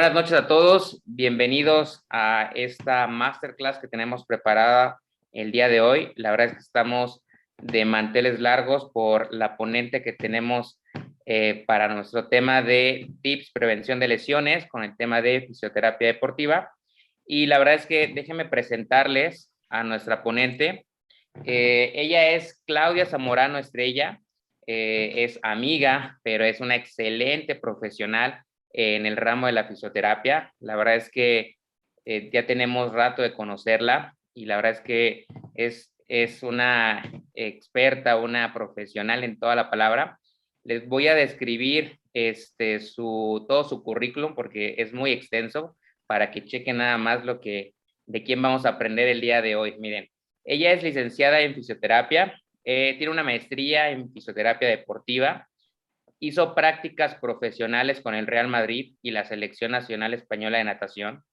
buenas noches a todos. Bienvenidos a esta masterclass que tenemos preparada el día de hoy. La verdad es que estamos de manteles largos por la ponente que tenemos para nuestro tema de tips, prevención de lesiones, con el tema de fisioterapia deportiva. Y la verdad es que déjenme presentarles a nuestra ponente. Ella es Claudia Zamorano Estrella. Es amiga, pero es una excelente profesional en el ramo de la fisioterapia. La verdad es que ya tenemos rato de conocerla y la verdad es que es una experta, una profesional en toda la palabra. Les voy a describir todo su currículum porque es muy extenso para que chequen nada más de quién vamos a aprender el día de hoy. Miren, ella es licenciada en fisioterapia, tiene una maestría en fisioterapia deportiva. Hizo prácticas profesionales con el Real Madrid y la Selección Nacional Española de Natación.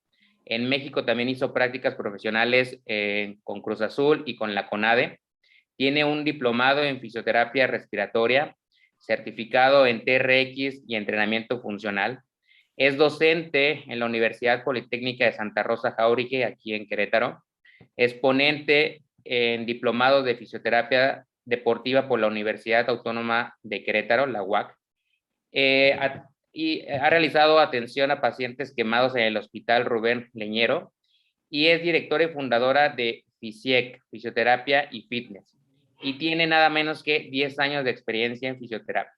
En México también hizo prácticas profesionales con Cruz Azul y con la CONADE. Tiene un diplomado en fisioterapia respiratoria, certificado en TRX y entrenamiento funcional. Es docente en la Universidad Politécnica de Santa Rosa Jáuregui, aquí en Querétaro. Es ponente en diplomados de fisioterapia deportiva por la Universidad Autónoma de Querétaro, la UAC. Y ha realizado atención a pacientes quemados en el Hospital Rubén Leñero y es directora y fundadora de FISIEC, Fisioterapia y Fitness, y tiene nada menos que 10 años de experiencia en fisioterapia.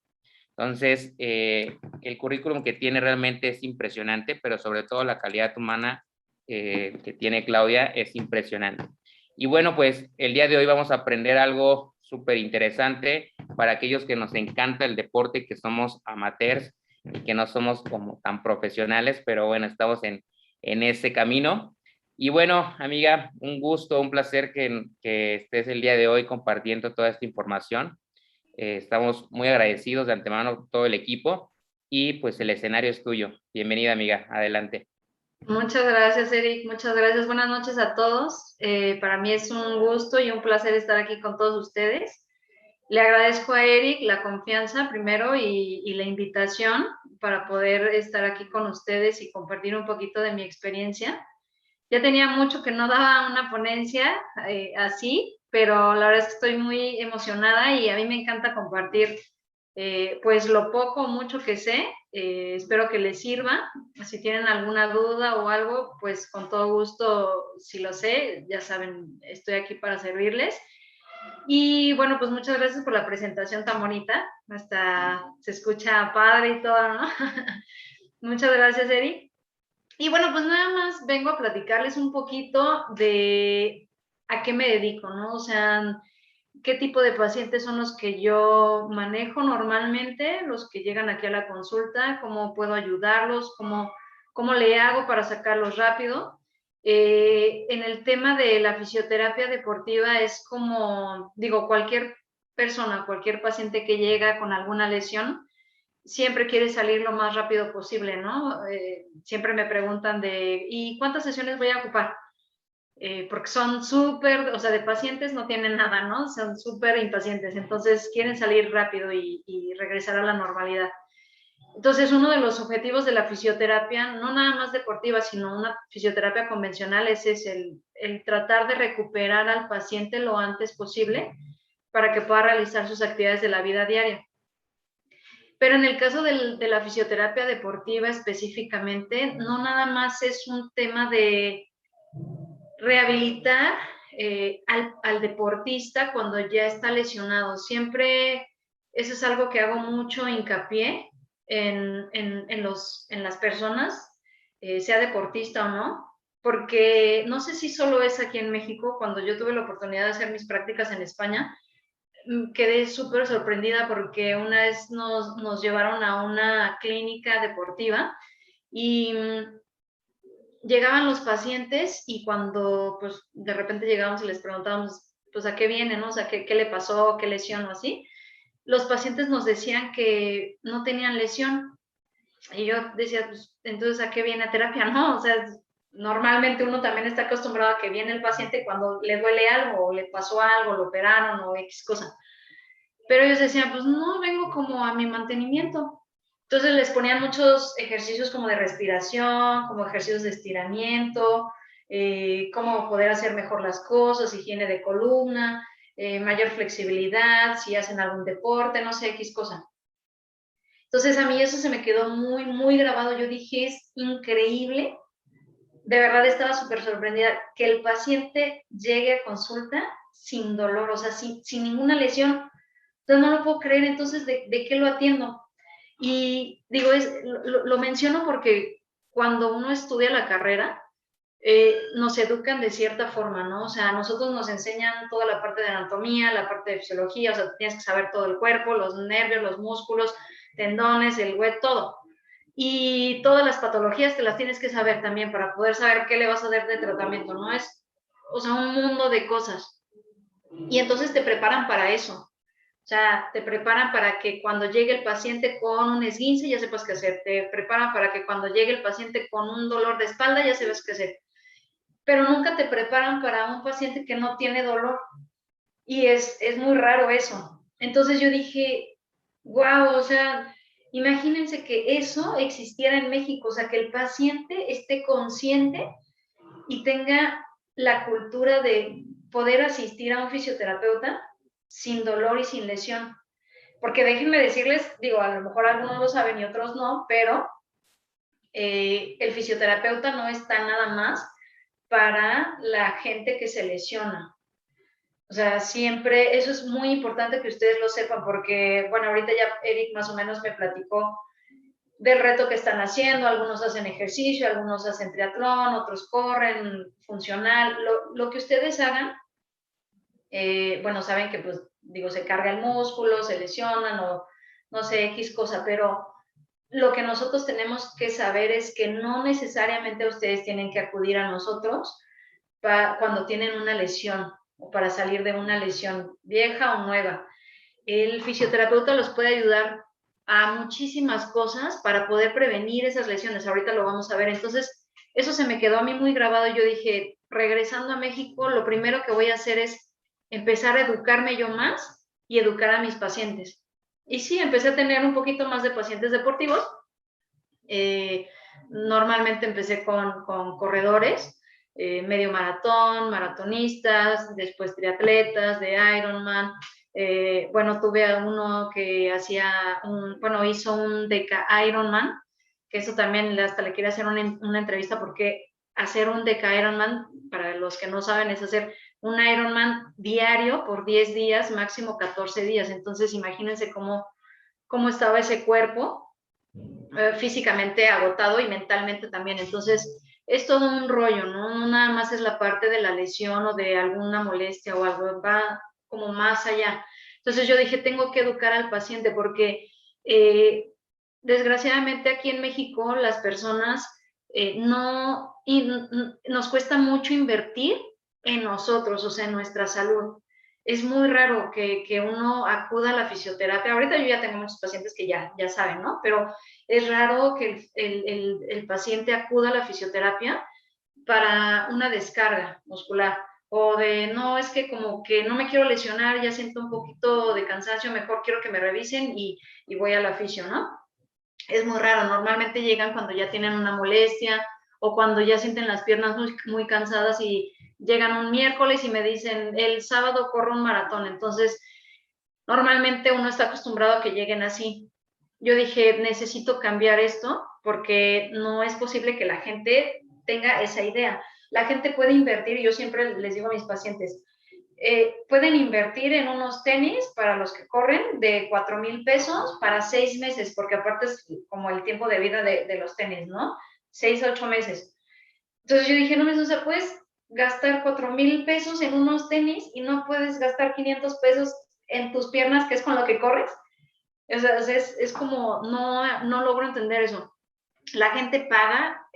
Entonces, el currículum que tiene realmente es impresionante, pero sobre todo la calidad humana que tiene Claudia es impresionante. Y bueno, pues el día de hoy vamos a aprender algo súper interesante para aquellos que nos encanta el deporte, que somos amateurs y que no somos como tan profesionales, pero bueno, estamos en ese camino. Y bueno, amiga, un gusto, un placer que estés el día de hoy compartiendo toda esta información. Estamos muy agradecidos de antemano todo el equipo y pues el escenario es tuyo. Bienvenida, amiga, adelante. Muchas gracias, Eric. Muchas gracias. Buenas noches a todos. Para mí es un gusto y un placer estar aquí con todos ustedes. Le agradezco a Eric la confianza primero y la invitación para poder estar aquí con ustedes y compartir un poquito de mi experiencia. Ya tenía mucho que no daba una ponencia así, pero la verdad es que estoy muy emocionada y a mí me encanta compartir pues lo poco o mucho que sé. Espero que les sirva. Si tienen alguna duda o algo, pues con todo gusto, si lo sé, ya saben, estoy aquí para servirles. Y bueno, pues muchas gracias por la presentación tan bonita. Hasta se escucha padre y todo, ¿no? Muchas gracias, Eri. Y bueno, pues nada más vengo a platicarles un poquito de a qué me dedico, ¿no? O sea, qué tipo de pacientes son los que yo manejo normalmente, los que llegan aquí a la consulta, cómo puedo ayudarlos, cómo le hago para sacarlos rápido. En el tema de la fisioterapia deportiva es como, digo, cualquier persona, cualquier paciente que llega con alguna lesión, siempre quiere salir lo más rápido posible, ¿no? Siempre me preguntan ¿y cuántas sesiones voy a ocupar? Porque son súper, o sea, de pacientes no tienen nada, ¿no? Son súper impacientes, entonces quieren salir rápido y regresar a la normalidad. Entonces, uno de los objetivos de la fisioterapia, no nada más deportiva, sino una fisioterapia convencional, es el tratar de recuperar al paciente lo antes posible para que pueda realizar sus actividades de la vida diaria. Pero en el caso de la fisioterapia deportiva específicamente, no nada más es un tema de rehabilitar al deportista cuando ya está lesionado. Siempre eso es algo que hago mucho hincapié en las personas, sea deportista o no, porque no sé si solo es aquí en México. Cuando yo tuve la oportunidad de hacer mis prácticas en España, quedé súper sorprendida porque una vez nos llevaron a una clínica deportiva y llegaban los pacientes y cuando pues de repente llegábamos y les preguntábamos pues a qué viene, ¿no? O sea, qué le pasó, qué lesión o así, los pacientes nos decían que no tenían lesión. Y yo decía, pues entonces ¿a qué viene a terapia? No, o sea, normalmente uno también está acostumbrado a que viene el paciente cuando le duele algo o le pasó algo, lo operaron o X cosa. Pero ellos decían, pues no, vengo como a mi mantenimiento. Entonces les ponían muchos ejercicios como de respiración, como ejercicios de estiramiento, cómo poder hacer mejor las cosas, higiene de columna, mayor flexibilidad, si hacen algún deporte, no sé, X cosa. Entonces a mí eso se me quedó muy, muy grabado. Yo dije, es increíble, de verdad estaba súper sorprendida, que el paciente llegue a consulta sin dolor, o sea, sin ninguna lesión. Entonces no lo puedo creer, entonces, ¿de qué lo atiendo? Y digo, lo menciono porque cuando uno estudia la carrera, nos educan de cierta forma, ¿no? O sea, a nosotros nos enseñan toda la parte de anatomía, la parte de fisiología, o sea, tienes que saber todo el cuerpo, los nervios, los músculos, tendones, el hueso, todo. Y todas las patologías te las tienes que saber también para poder saber qué le vas a dar de tratamiento, ¿no? Es, o sea, un mundo de cosas. Y entonces te preparan para eso. O sea, te preparan para que cuando llegue el paciente con un esguince ya sepas qué hacer. Te preparan para que cuando llegue el paciente con un dolor de espalda ya sepas qué hacer. Pero nunca te preparan para un paciente que no tiene dolor. Y es muy raro eso. Entonces yo dije, wow, o sea, imagínense que eso existiera en México, o sea, que el paciente esté consciente y tenga la cultura de poder asistir a un fisioterapeuta sin dolor y sin lesión. Porque déjenme decirles, digo, a lo mejor algunos lo saben y otros no, pero el fisioterapeuta no está nada más para la gente que se lesiona. O sea, siempre, eso es muy importante que ustedes lo sepan, porque, bueno, ahorita ya Eric más o menos me platicó del reto que están haciendo, algunos hacen ejercicio, algunos hacen triatlón, otros corren, funcional, lo que ustedes hagan, bueno, saben que, pues, digo, se carga el músculo, se lesionan o no sé, X cosa, pero lo que nosotros tenemos que saber es que no necesariamente ustedes tienen que acudir a nosotros cuando tienen una lesión o para salir de una lesión vieja o nueva. El fisioterapeuta los puede ayudar a muchísimas cosas para poder prevenir esas lesiones. Ahorita lo vamos a ver. Entonces, eso se me quedó a mí muy grabado. Yo dije, regresando a México, lo primero que voy a hacer es empezar a educarme yo más y educar a mis pacientes. Y sí, empecé a tener un poquito más de pacientes deportivos. Normalmente empecé con corredores, medio maratón, maratonistas, después triatletas de Ironman. Bueno, tuve a uno que hizo un Deca Ironman, que eso también hasta le quiero hacer una entrevista porque hacer un Deca Ironman, para los que no saben, es hacer un Ironman diario por 10 días, máximo 14 días. Entonces, imagínense cómo estaba ese cuerpo, físicamente agotado y mentalmente también. Entonces, es todo un rollo, ¿no? No nada más es la parte de la lesión o de alguna molestia o algo, va como más allá. Entonces yo dije, tengo que educar al paciente porque desgraciadamente aquí en México las personas nos cuesta mucho invertir en nosotros, o sea, en nuestra salud. Es muy raro que uno acuda a la fisioterapia. Ahorita yo ya tengo muchos pacientes que ya saben, ¿no? Pero es raro que el paciente acuda a la fisioterapia para una descarga muscular o de, no, es que como que no me quiero lesionar, ya siento un poquito de cansancio, mejor quiero que me revisen y voy a la fisio, ¿no? Es muy raro, normalmente llegan cuando ya tienen una molestia o cuando ya sienten las piernas muy, muy cansadas y llegan un miércoles y me dicen, el sábado corro un maratón, entonces normalmente uno está acostumbrado a que lleguen así. Yo dije, necesito cambiar esto porque no es posible que la gente tenga esa idea. La gente puede invertir, yo siempre les digo a mis pacientes, pueden invertir en unos tenis para los que corren de 4,000 pesos para 6 meses, porque aparte es como el tiempo de vida de los tenis, ¿no? 6 a 8 meses. Entonces yo dije, no, o sea, puedes gastar 4,000 pesos en unos tenis y no puedes gastar 500 pesos en tus piernas, que es con lo que corres. O sea, es como, no logro entender eso. La gente paga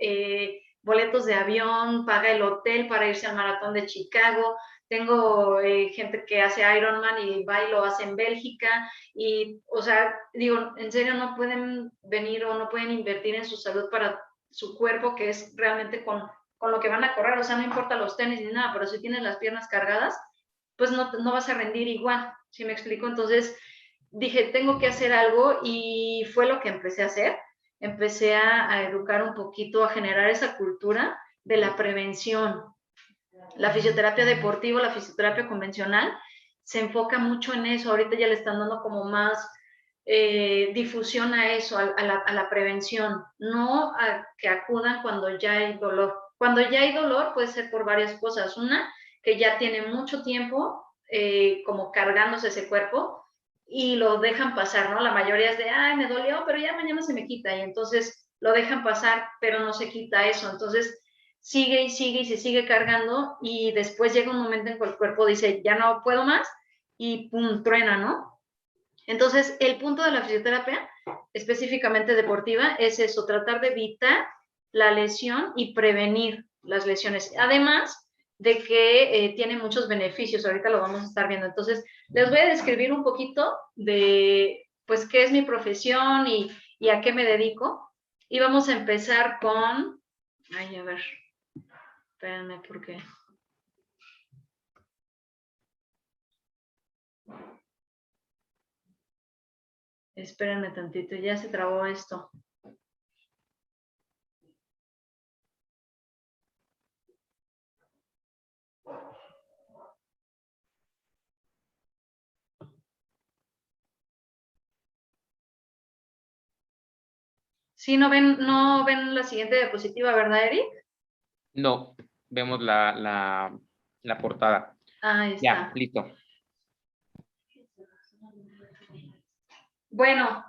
boletos de avión, paga el hotel para irse al maratón de Chicago. Tengo gente que hace Ironman y va y lo hace en Bélgica. Y, o sea, digo, en serio no pueden venir o no pueden invertir en su salud para su cuerpo, que es realmente con lo que van a correr. O sea, no importa los tenis ni nada, pero si tienes las piernas cargadas, pues no vas a rendir igual. ¿Sí me explico? Entonces, dije, tengo que hacer algo y fue lo que empecé a hacer. Empecé a educar un poquito, a generar esa cultura de la prevención. La fisioterapia deportiva, la fisioterapia convencional, se enfoca mucho en eso. Ahorita ya le están dando como más difusión a eso, a la prevención, no a que acudan cuando ya hay dolor. Cuando ya hay dolor puede ser por varias cosas. Una, que ya tiene mucho tiempo como cargándose ese cuerpo y lo dejan pasar, ¿no? La mayoría es de, ay, me dolió, pero ya mañana se me quita, y entonces lo dejan pasar, pero no se quita eso. Entonces sigue y sigue y se sigue cargando, y después llega un momento en que el cuerpo dice, ya no puedo más, y pum, truena, ¿no? Entonces, el punto de la fisioterapia, específicamente deportiva, es eso, tratar de evitar la lesión y prevenir las lesiones. Además de que tiene muchos beneficios, ahorita lo vamos a estar viendo. Entonces, les voy a describir un poquito de, pues, qué es mi profesión y a qué me dedico. Y vamos a empezar con, ay, a ver, espérenme, ¿por qué? Espérenme tantito, ya se trabó esto. Sí, no ven la siguiente diapositiva, ¿verdad, Eric? No, vemos la portada. Ahí Ya, está. listo. Bueno,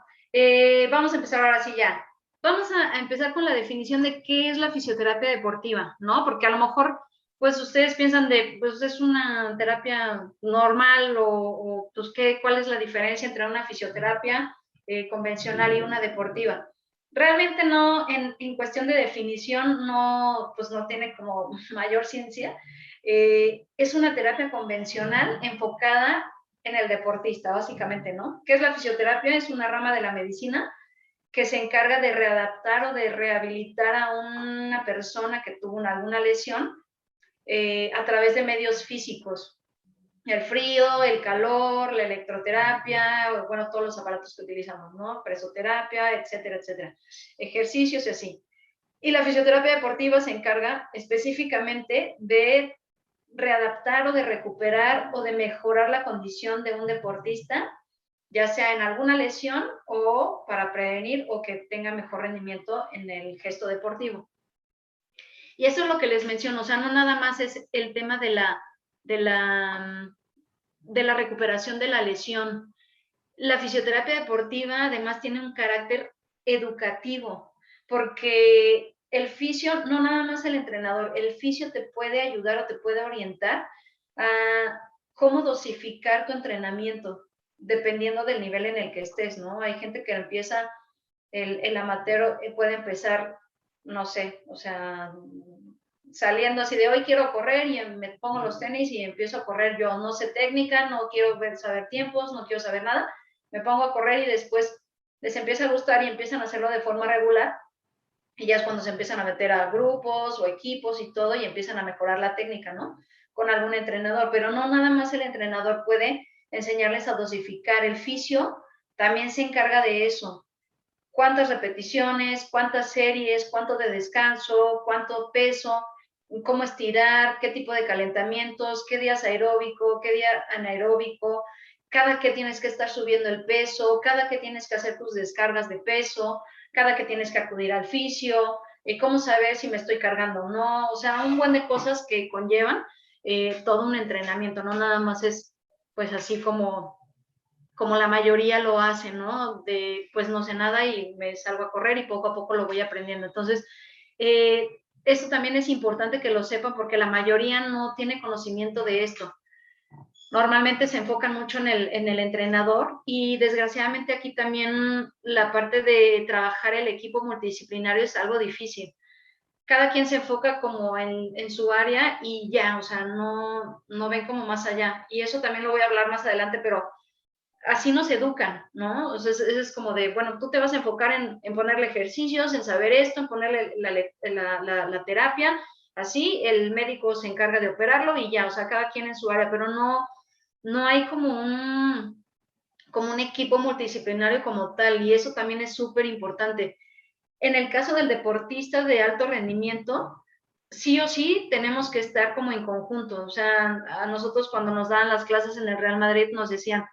vamos a empezar ahora sí ya. Vamos a empezar con la definición de qué es la fisioterapia deportiva, ¿no? Porque a lo mejor, pues ustedes piensan de, pues es una terapia normal o pues cuál es la diferencia entre una fisioterapia convencional y una deportiva. Realmente no, en cuestión de definición, no, pues no tiene como mayor ciencia. Es una terapia convencional enfocada en el deportista, básicamente, ¿no? ¿Qué es la fisioterapia? Es una rama de la medicina que se encarga de readaptar o de rehabilitar a una persona que tuvo alguna lesión a través de medios físicos. El frío, el calor, la electroterapia, bueno, todos los aparatos que utilizamos, ¿no? Presoterapia, etcétera, etcétera. Ejercicios y así. Y la fisioterapia deportiva se encarga específicamente de readaptar o de recuperar o de mejorar la condición de un deportista, ya sea en alguna lesión o para prevenir o que tenga mejor rendimiento en el gesto deportivo. Y eso es lo que les menciono, o sea, no nada más es el tema de la recuperación de la lesión. La fisioterapia deportiva además tiene un carácter educativo, porque el fisio, no nada más el entrenador, el fisio te puede ayudar o te puede orientar a cómo dosificar tu entrenamiento, dependiendo del nivel en el que estés, ¿no? Hay gente que empieza, el amateur puede empezar, no sé, o sea, saliendo así de hoy quiero correr y me pongo los tenis y empiezo a correr. Yo no sé técnica, no quiero saber tiempos, no quiero saber nada, me pongo a correr y después les empieza a gustar y empiezan a hacerlo de forma regular, y ya es cuando se empiezan a meter a grupos o equipos y todo y empiezan a mejorar la técnica, ¿no? Con algún entrenador, pero no nada más el entrenador puede enseñarles a dosificar. El fisio también se encarga de eso. Cuántas repeticiones, cuántas series, cuánto de descanso, cuánto peso, cómo estirar, qué tipo de calentamientos, qué días aeróbico, qué día anaeróbico, cada que tienes que estar subiendo el peso, cada que tienes que hacer tus descargas de peso, cada que tienes que acudir al fisio, cómo saber si me estoy cargando o no, o sea, un buen de cosas que conllevan todo un entrenamiento, no nada más es pues así como la mayoría lo hace, ¿no? De, pues no sé nada y me salgo a correr y poco a poco lo voy aprendiendo. Entonces, eso también es importante que lo sepan porque la mayoría no tiene conocimiento de esto. Normalmente se enfocan mucho en el entrenador y desgraciadamente aquí también la parte de trabajar el equipo multidisciplinario es algo difícil. Cada quien se enfoca como en su área y ya, o sea, no ven como más allá. Y eso también lo voy a hablar más adelante, pero así nos educan, ¿no? O sea, es como de, bueno, tú te vas a enfocar en ponerle ejercicios, en saber esto, en ponerle la terapia, así el médico se encarga de operarlo y ya, o sea, cada quien en su área, pero no hay como como un equipo multidisciplinario como tal, y eso también es súper importante. En el caso del deportista de alto rendimiento, sí o sí tenemos que estar como en conjunto. O sea, a nosotros cuando nos daban las clases en el Real Madrid nos decían,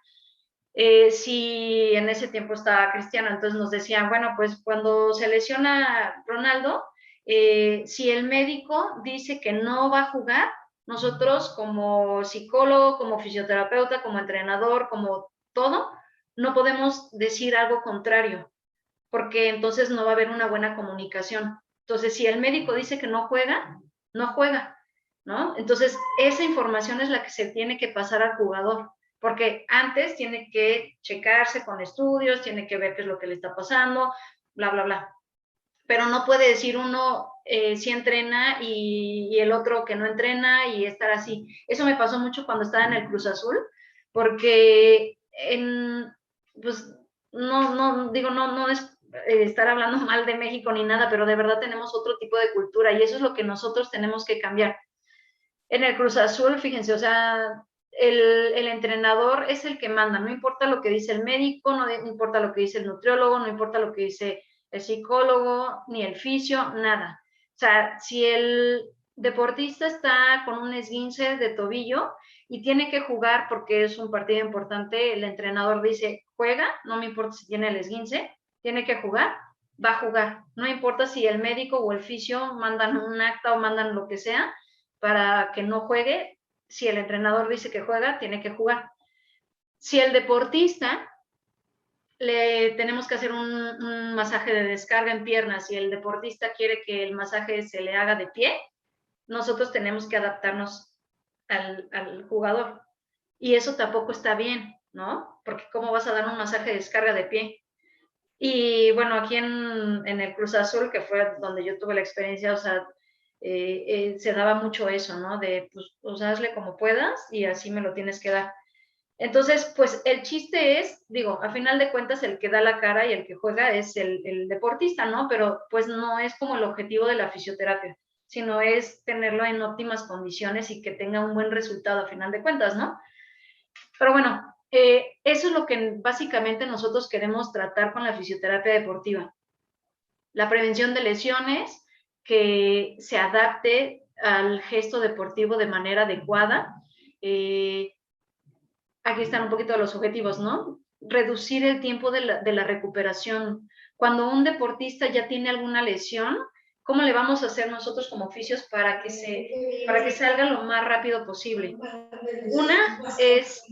si en ese tiempo estaba Cristiano, entonces nos decían, bueno, pues cuando se lesiona Ronaldo, si el médico dice que no va a jugar, nosotros como psicólogo, como fisioterapeuta, como entrenador, como todo, no podemos decir algo contrario, porque entonces no va a haber una buena comunicación. Entonces, si el médico dice que no juega, no juega, ¿no? Entonces, esa información es la que se tiene que pasar al jugador, porque antes tiene que checarse con estudios, tiene que ver qué es lo que le está pasando, bla, bla, bla. Pero no puede decir uno sí entrena y el otro que no entrena y estar así. Eso me pasó mucho cuando estaba en el Cruz Azul, porque pues no digo, no es estar hablando mal de México ni nada, pero de verdad tenemos otro tipo de cultura y eso es lo que nosotros tenemos que cambiar. En el Cruz Azul, fíjense, o sea, el entrenador es el que manda, no importa lo que dice el médico, no importa lo que dice el nutriólogo, no importa lo que dice el psicólogo, ni el fisio, nada. O sea, si el deportista está con un esguince de tobillo y tiene que jugar porque es un partido importante, el entrenador dice, juega, no me importa si tiene el esguince, tiene que jugar, va a jugar. No importa si el médico o el fisio mandan un acta o mandan lo que sea para que no juegue, si el entrenador dice que juega, tiene que jugar. Si el deportista le tenemos que hacer un masaje de descarga en piernas y el deportista quiere que el masaje se le haga de pie, nosotros tenemos que adaptarnos al jugador. Y eso tampoco está bien, ¿no? Porque ¿cómo vas a dar un masaje de descarga de pie? Y bueno, aquí en el Cruz Azul, que fue donde yo tuve la experiencia, o sea, se daba mucho eso, ¿no? De, pues hazle como puedas y así me lo tienes que dar. Entonces, pues el chiste es, digo, a final de cuentas el que da la cara y el que juega es el deportista, ¿no? Pero pues no es como el objetivo de la fisioterapia, sino es tenerlo en óptimas condiciones y que tenga un buen resultado a final de cuentas, ¿no? Pero bueno, eso es lo que básicamente nosotros queremos tratar con la fisioterapia deportiva. La prevención de lesiones, que se adapte al gesto deportivo de manera adecuada. Aquí están un poquito los objetivos, ¿no? Reducir el tiempo de la recuperación. Cuando un deportista ya tiene alguna lesión, ¿cómo le vamos a hacer nosotros como oficios para que salga lo más rápido posible? Una es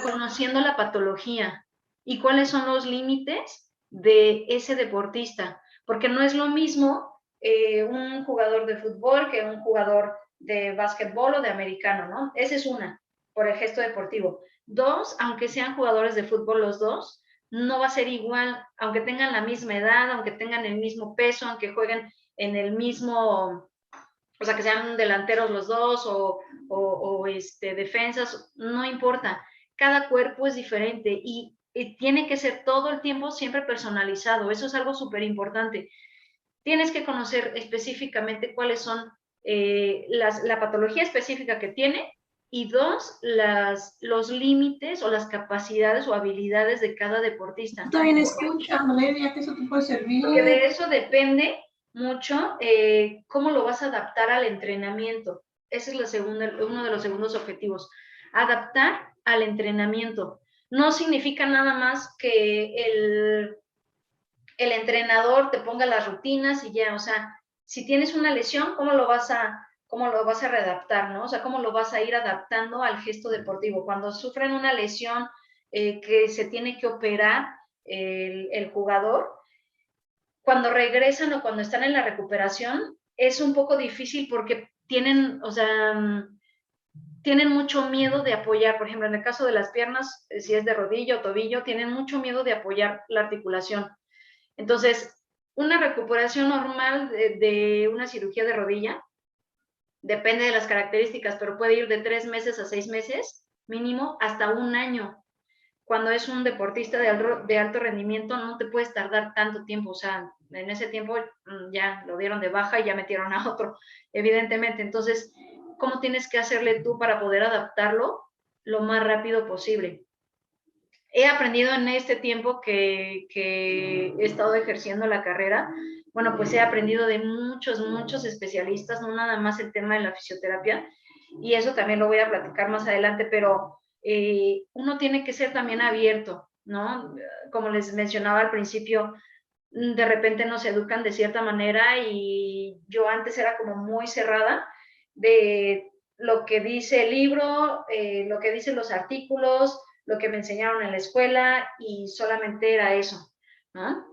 conociendo la patología y cuáles son los límites de ese deportista, porque no es lo mismo un jugador de fútbol que un jugador de básquetbol o de americano, ¿no? Esa es una, por el gesto deportivo. Dos, aunque sean jugadores de fútbol los dos, no va a ser igual, aunque tengan la misma edad, aunque tengan el mismo peso, aunque jueguen en el mismo, o sea, que sean delanteros los dos o defensas, no importa. Cada cuerpo es diferente y tiene que ser todo el tiempo siempre personalizado. Eso es algo súper importante. Tienes que conocer específicamente cuáles son la patología específica que tiene y dos, los límites o las capacidades o habilidades de cada deportista. También escucha, Valeria, que eso te puede servir. Porque de eso depende mucho cómo lo vas a adaptar al entrenamiento. Ese es uno de los segundos objetivos. Adaptar al entrenamiento. No significa nada más que el entrenador te ponga las rutinas y ya, o sea, si tienes una lesión, ¿cómo lo vas a readaptar, ¿no? O sea, ¿cómo lo vas a ir adaptando al gesto deportivo? Cuando sufren una lesión que se tiene que operar el jugador, cuando regresan o cuando están en la recuperación, es un poco difícil porque tienen, o sea, tienen mucho miedo de apoyar, por ejemplo, en el caso de las piernas, si es de rodilla o tobillo, tienen mucho miedo de apoyar la articulación. Entonces, una recuperación normal de una cirugía de rodilla, depende de las características, pero puede ir de 3 meses a 6 meses, mínimo, hasta un año. Cuando es un deportista de alto rendimiento, no te puedes tardar tanto tiempo, o sea, en ese tiempo ya lo dieron de baja y ya metieron a otro, evidentemente. Entonces, ¿cómo tienes que hacerle tú para poder adaptarlo lo más rápido posible? he aprendido en este tiempo que he estado ejerciendo la carrera, bueno, pues he aprendido de muchos especialistas, no nada más el tema de la fisioterapia, y eso también lo voy a platicar más adelante, pero uno tiene que ser también abierto, ¿no? Como les mencionaba al principio, de repente nos educan de cierta manera y yo antes era como muy cerrada de lo que dice el libro, lo que dicen los artículos, lo que me enseñaron en la escuela y solamente era eso, ¿no?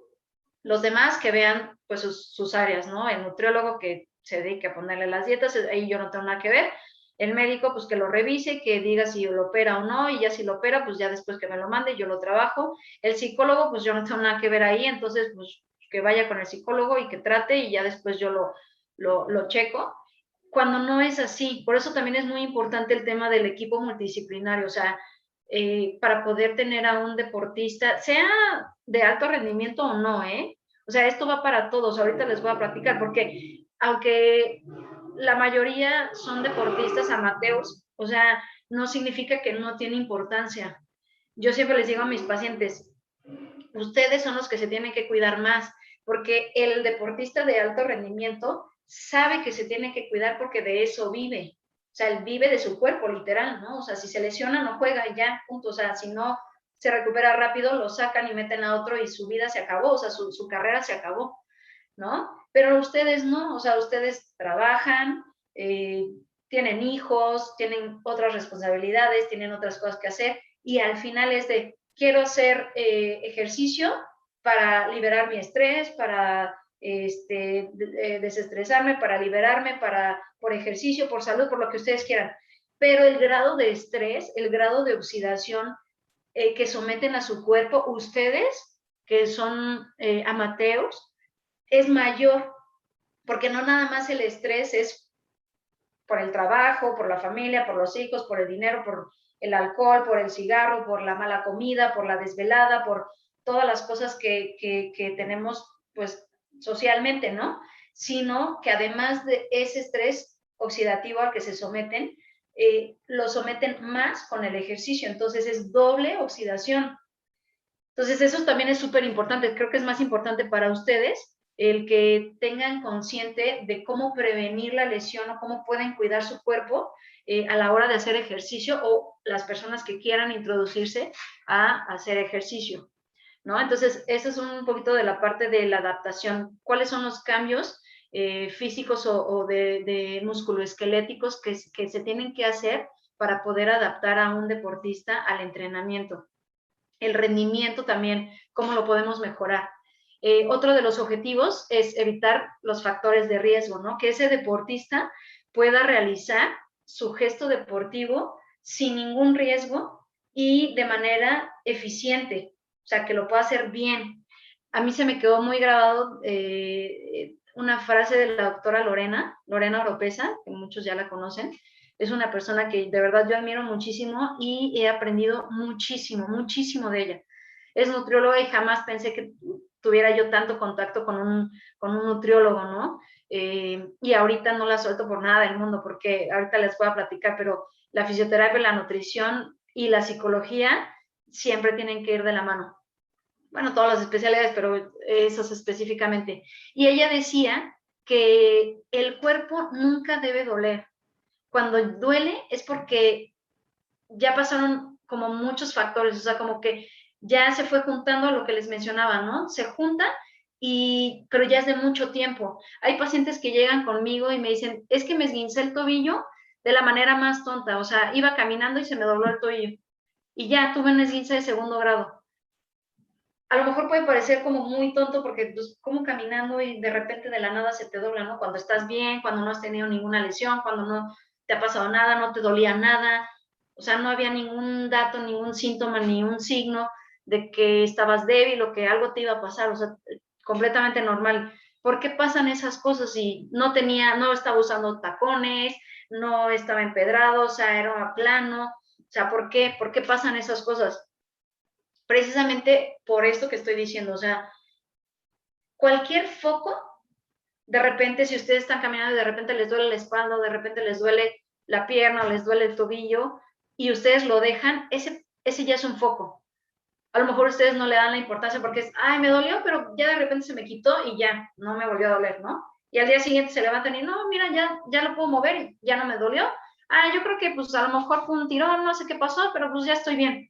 Los demás que vean pues sus áreas, ¿no? El nutriólogo que se dedique a ponerle las dietas, ahí yo no tengo nada que ver. El médico, pues que lo revise, que diga si lo opera o no, y ya si lo opera, pues ya después que me lo mande, yo lo trabajo. El psicólogo, pues yo no tengo nada que ver ahí, entonces, pues que vaya con el psicólogo y que trate, y ya después yo lo checo. Cuando no es así, por eso también es muy importante el tema del equipo multidisciplinario, o sea, para poder tener a un deportista, sea de alto rendimiento o no, ¿eh? O sea, esto va para todos, ahorita les voy a platicar, porque aunque la mayoría son deportistas amateurs, o sea, no significa que no tiene importancia. Yo siempre les digo a mis pacientes, ustedes son los que se tienen que cuidar más, porque el deportista de alto rendimiento sabe que se tiene que cuidar porque de eso vive. O sea, él vive de su cuerpo, literal, ¿no? O sea, si se lesiona, no juega y ya, punto. O sea, si no se recupera rápido, lo sacan y meten a otro y su vida se acabó, o sea, su carrera se acabó, ¿no? Pero ustedes no, o sea, ustedes trabajan, tienen hijos, tienen otras responsabilidades, tienen otras cosas que hacer y al final es de, quiero hacer ejercicio para liberar mi estrés, para desestresarme, para liberarme, por ejercicio, por salud, por lo que ustedes quieran. Pero el grado de estrés, el grado de oxidación que someten a su cuerpo, ustedes que son amateurs, es mayor, porque no nada más el estrés es por el trabajo, por la familia, por los hijos, por el dinero, por el alcohol, por el cigarro, por la mala comida, por la desvelada, por todas las cosas que tenemos pues socialmente, ¿no? Sino que además de ese estrés oxidativo al que se someten, lo someten más con el ejercicio, entonces es doble oxidación. Entonces eso también es súper importante, creo que es más importante para ustedes el que tengan consciente de cómo prevenir la lesión o cómo pueden cuidar su cuerpo a la hora de hacer ejercicio o las personas que quieran introducirse a hacer ejercicio, ¿no? Entonces, eso es un poquito de la parte de la adaptación. ¿Cuáles son los cambios físicos o de musculoesqueléticos que se tienen que hacer para poder adaptar a un deportista al entrenamiento? El rendimiento también, cómo lo podemos mejorar. Otro de los objetivos es evitar los factores de riesgo, ¿no? Que ese deportista pueda realizar su gesto deportivo sin ningún riesgo y de manera eficiente, o sea, que lo pueda hacer bien. A mí se me quedó muy grabado una frase de la doctora Lorena Oropesa, que muchos ya la conocen. Es una persona que de verdad yo admiro muchísimo y he aprendido muchísimo de ella. Es nutrióloga y jamás pensé que tuviera yo tanto contacto con un nutriólogo, ¿no? Y ahorita no la suelto por nada del mundo, porque ahorita les voy a platicar, pero la fisioterapia, la nutrición y la psicología siempre tienen que ir de la mano. Bueno, todas las especialidades, pero esas específicamente. Y ella decía que el cuerpo nunca debe doler. Cuando duele es porque ya pasaron como muchos factores, o sea, como que ya se fue juntando lo que les mencionaba, ¿no? Se junta pero ya es de mucho tiempo. Hay pacientes que llegan conmigo y me dicen, es que me esguincé el tobillo de la manera más tonta, o sea, iba caminando y se me dobló el tobillo. Y ya tuve un esguince de segundo grado. A lo mejor puede parecer como muy tonto porque, pues, como caminando y de repente de la nada se te dobla, ¿no? Cuando estás bien, cuando no has tenido ninguna lesión, cuando no te ha pasado nada, no te dolía nada, o sea, no había ningún dato, ningún síntoma, ni un signo de que estabas débil o que algo te iba a pasar, o sea, completamente normal. ¿Por qué pasan esas cosas si no estaba usando tacones, no estaba empedrado, o sea, era plano? O sea, ¿por qué pasan esas cosas? Precisamente por esto que estoy diciendo, o sea, cualquier foco, de repente, si ustedes están caminando y de repente les duele la espalda, o de repente les duele la pierna, o les duele el tobillo, y ustedes lo dejan, ese ya es un foco. A lo mejor ustedes no le dan la importancia porque es, ay, me dolió, pero ya de repente se me quitó y ya, no me volvió a doler, ¿no? Y al día siguiente se levantan y, no, mira, ya lo puedo mover y ya no me dolió. Ah, yo creo que pues a lo mejor fue un tirón, no sé qué pasó, pero pues ya estoy bien.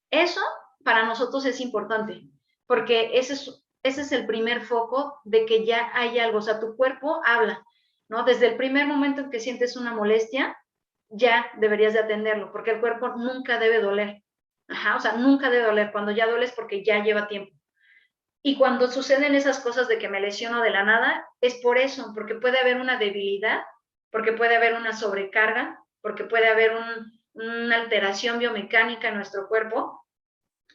Eso para nosotros es importante, porque ese es el primer foco de que ya hay algo, o sea, tu cuerpo habla, ¿no? Desde el primer momento en que sientes una molestia, ya deberías de atenderlo, porque el cuerpo nunca debe doler. Ajá, o sea, nunca debe doler. Cuando ya duele es porque ya lleva tiempo. Y cuando suceden esas cosas de que me lesiono de la nada, es por eso, porque puede haber una debilidad, porque puede haber una sobrecarga, porque puede haber una alteración biomecánica en nuestro cuerpo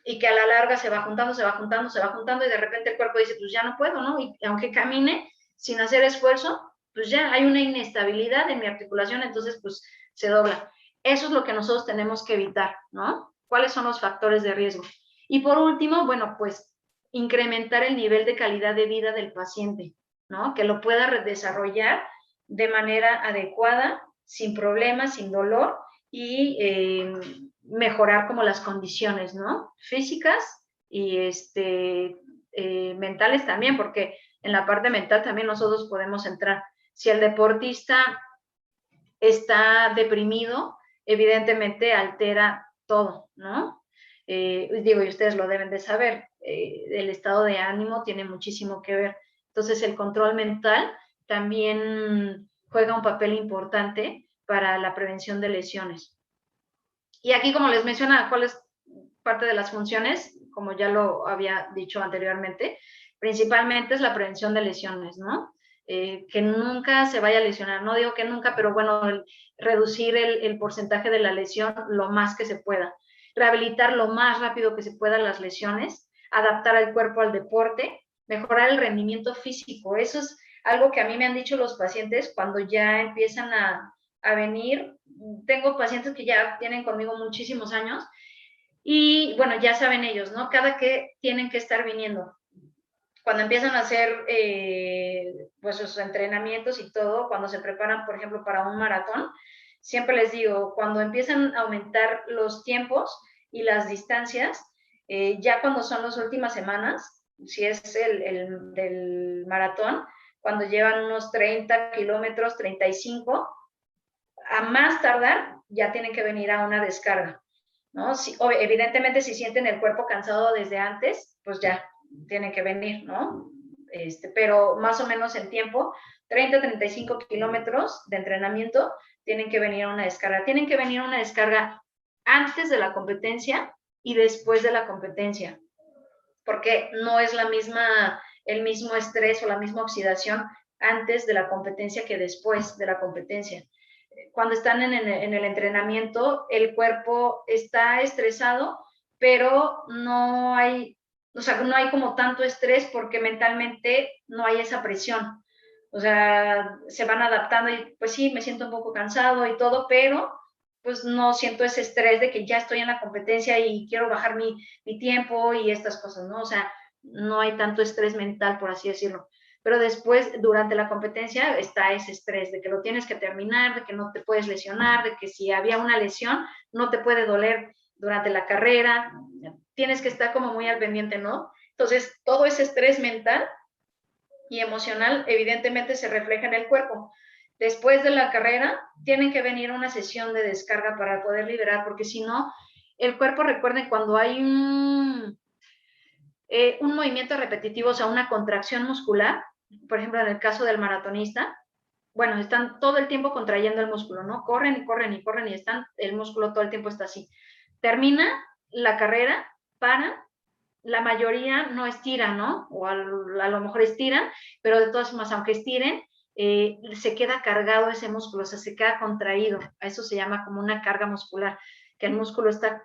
y que a la larga se va juntando, se va juntando, se va juntando y de repente el cuerpo dice, pues ya no puedo, ¿no? Y aunque camine sin hacer esfuerzo, pues ya hay una inestabilidad en mi articulación, entonces pues se dobla. Eso es lo que nosotros tenemos que evitar, ¿no? ¿Cuáles son los factores de riesgo? Y por último, bueno, pues incrementar el nivel de calidad de vida del paciente, ¿no? Que lo pueda desarrollar de manera adecuada, sin problemas, sin dolor y mejorar como las condiciones, ¿no? Físicas y mentales también, porque en la parte mental también nosotros podemos entrar. Si el deportista está deprimido, evidentemente altera todo, ¿no? Digo, y ustedes lo deben de saber, el estado de ánimo tiene muchísimo que ver. Entonces, el control mental también juega un papel importante para la prevención de lesiones. Y aquí, como les menciona, ¿cuál es parte de las funciones? Como ya lo había dicho anteriormente, principalmente es la prevención de lesiones, ¿no? Que nunca se vaya a lesionar. No digo que nunca, pero bueno, reducir el porcentaje de la lesión lo más que se pueda. Rehabilitar lo más rápido que se pueda las lesiones, adaptar al cuerpo al deporte, mejorar el rendimiento físico. Eso es algo que a mí me han dicho los pacientes cuando ya empiezan a venir. Tengo pacientes que ya tienen conmigo muchísimos años y bueno, ya saben ellos, ¿no? Cada que tienen que estar viniendo. Cuando empiezan a hacer pues sus entrenamientos y todo, cuando se preparan, por ejemplo, para un maratón, siempre les digo, cuando empiezan a aumentar los tiempos y las distancias, ya cuando son las últimas semanas, si es el del maratón, cuando llevan unos 30 kilómetros, 35, a más tardar ya tienen que venir a una descarga, ¿no? Si, evidentemente, si sienten el cuerpo cansado desde antes, pues ya tienen que venir, ¿no? Pero más o menos en tiempo, 30, 35 kilómetros de entrenamiento, tienen que venir a una descarga. Tienen que venir a una descarga antes de la competencia y después de la competencia, porque no es el mismo estrés o la misma oxidación antes de la competencia que después de la competencia. Cuando están en el entrenamiento, el cuerpo está estresado, pero no hay como tanto estrés porque mentalmente no hay esa presión. O sea, se van adaptando y pues sí, me siento un poco cansado y todo, pero pues no siento ese estrés de que ya estoy en la competencia y quiero bajar mi tiempo y estas cosas, ¿no? O sea, no hay tanto estrés mental, por así decirlo. Pero después, durante la competencia, está ese estrés de que lo tienes que terminar, de que no te puedes lesionar, de que si había una lesión, no te puede doler durante la carrera, tienes que estar como muy al pendiente, ¿no? Entonces, todo ese estrés mental y emocional, evidentemente, se refleja en el cuerpo. Después de la carrera, tienen que venir a una sesión de descarga para poder liberar, porque si no, el cuerpo, recuerden, cuando hay un movimiento repetitivo, o sea, una contracción muscular, por ejemplo, en el caso del maratonista, bueno, están todo el tiempo contrayendo el músculo, ¿no? Corren y corren y corren y el músculo todo el tiempo está así. Termina la carrera, la mayoría no estira, ¿no? O a lo mejor estiran, pero de todas formas, aunque estiren, se queda cargado ese músculo, o sea, se queda contraído. A eso se llama como una carga muscular, que el músculo está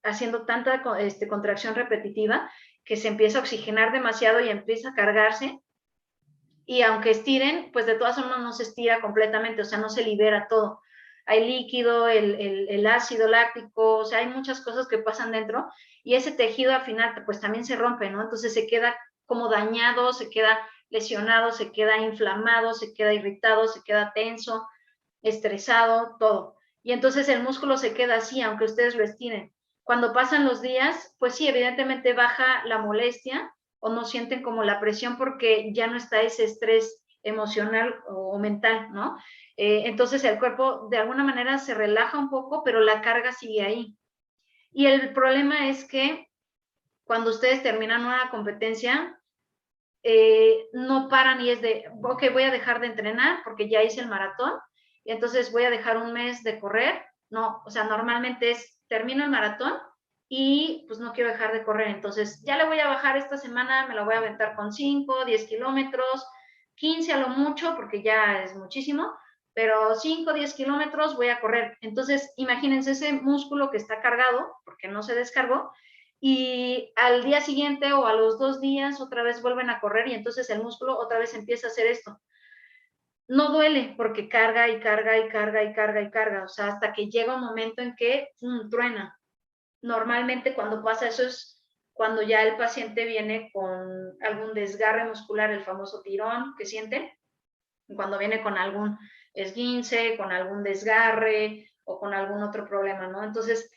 haciendo tanta contracción repetitiva que se empieza a oxigenar demasiado y empieza a cargarse, y aunque estiren, pues de todas formas no se estira completamente, o sea, no se libera todo. Hay líquido, el ácido láctico, o sea, hay muchas cosas que pasan dentro, y ese tejido al final pues también se rompe, ¿no? Entonces se queda como dañado, se queda lesionado, se queda inflamado, se queda irritado, se queda tenso, estresado, todo. Y entonces el músculo se queda así, aunque ustedes lo estiren. Cuando pasan los días, pues sí, evidentemente baja la molestia o no sienten como la presión porque ya no está ese estrés emocional o mental, ¿no? Entonces el cuerpo de alguna manera se relaja un poco, pero la carga sigue ahí. Y el problema es que cuando ustedes terminan una competencia, no paran y es de, ok, voy a dejar de entrenar porque ya hice el maratón y entonces voy a dejar un mes de correr. No, o sea, normalmente es, termino el maratón y pues no quiero dejar de correr. Entonces ya le voy a bajar esta semana, me la voy a aventar con 5, 10 kilómetros, 15 a lo mucho, porque ya es muchísimo, pero 5, 10 kilómetros voy a correr. Entonces, imagínense ese músculo que está cargado, porque no se descargó, y al día siguiente o a los 2 días otra vez vuelven a correr y entonces el músculo otra vez empieza a hacer esto. No duele porque carga y carga y carga y carga y carga, o sea, hasta que llega un momento en que truena. Normalmente cuando pasa eso es cuando ya el paciente viene con algún desgarre muscular, el famoso tirón que sienten, cuando viene con algún esguince, con algún desgarre o con algún otro problema, ¿no? Entonces,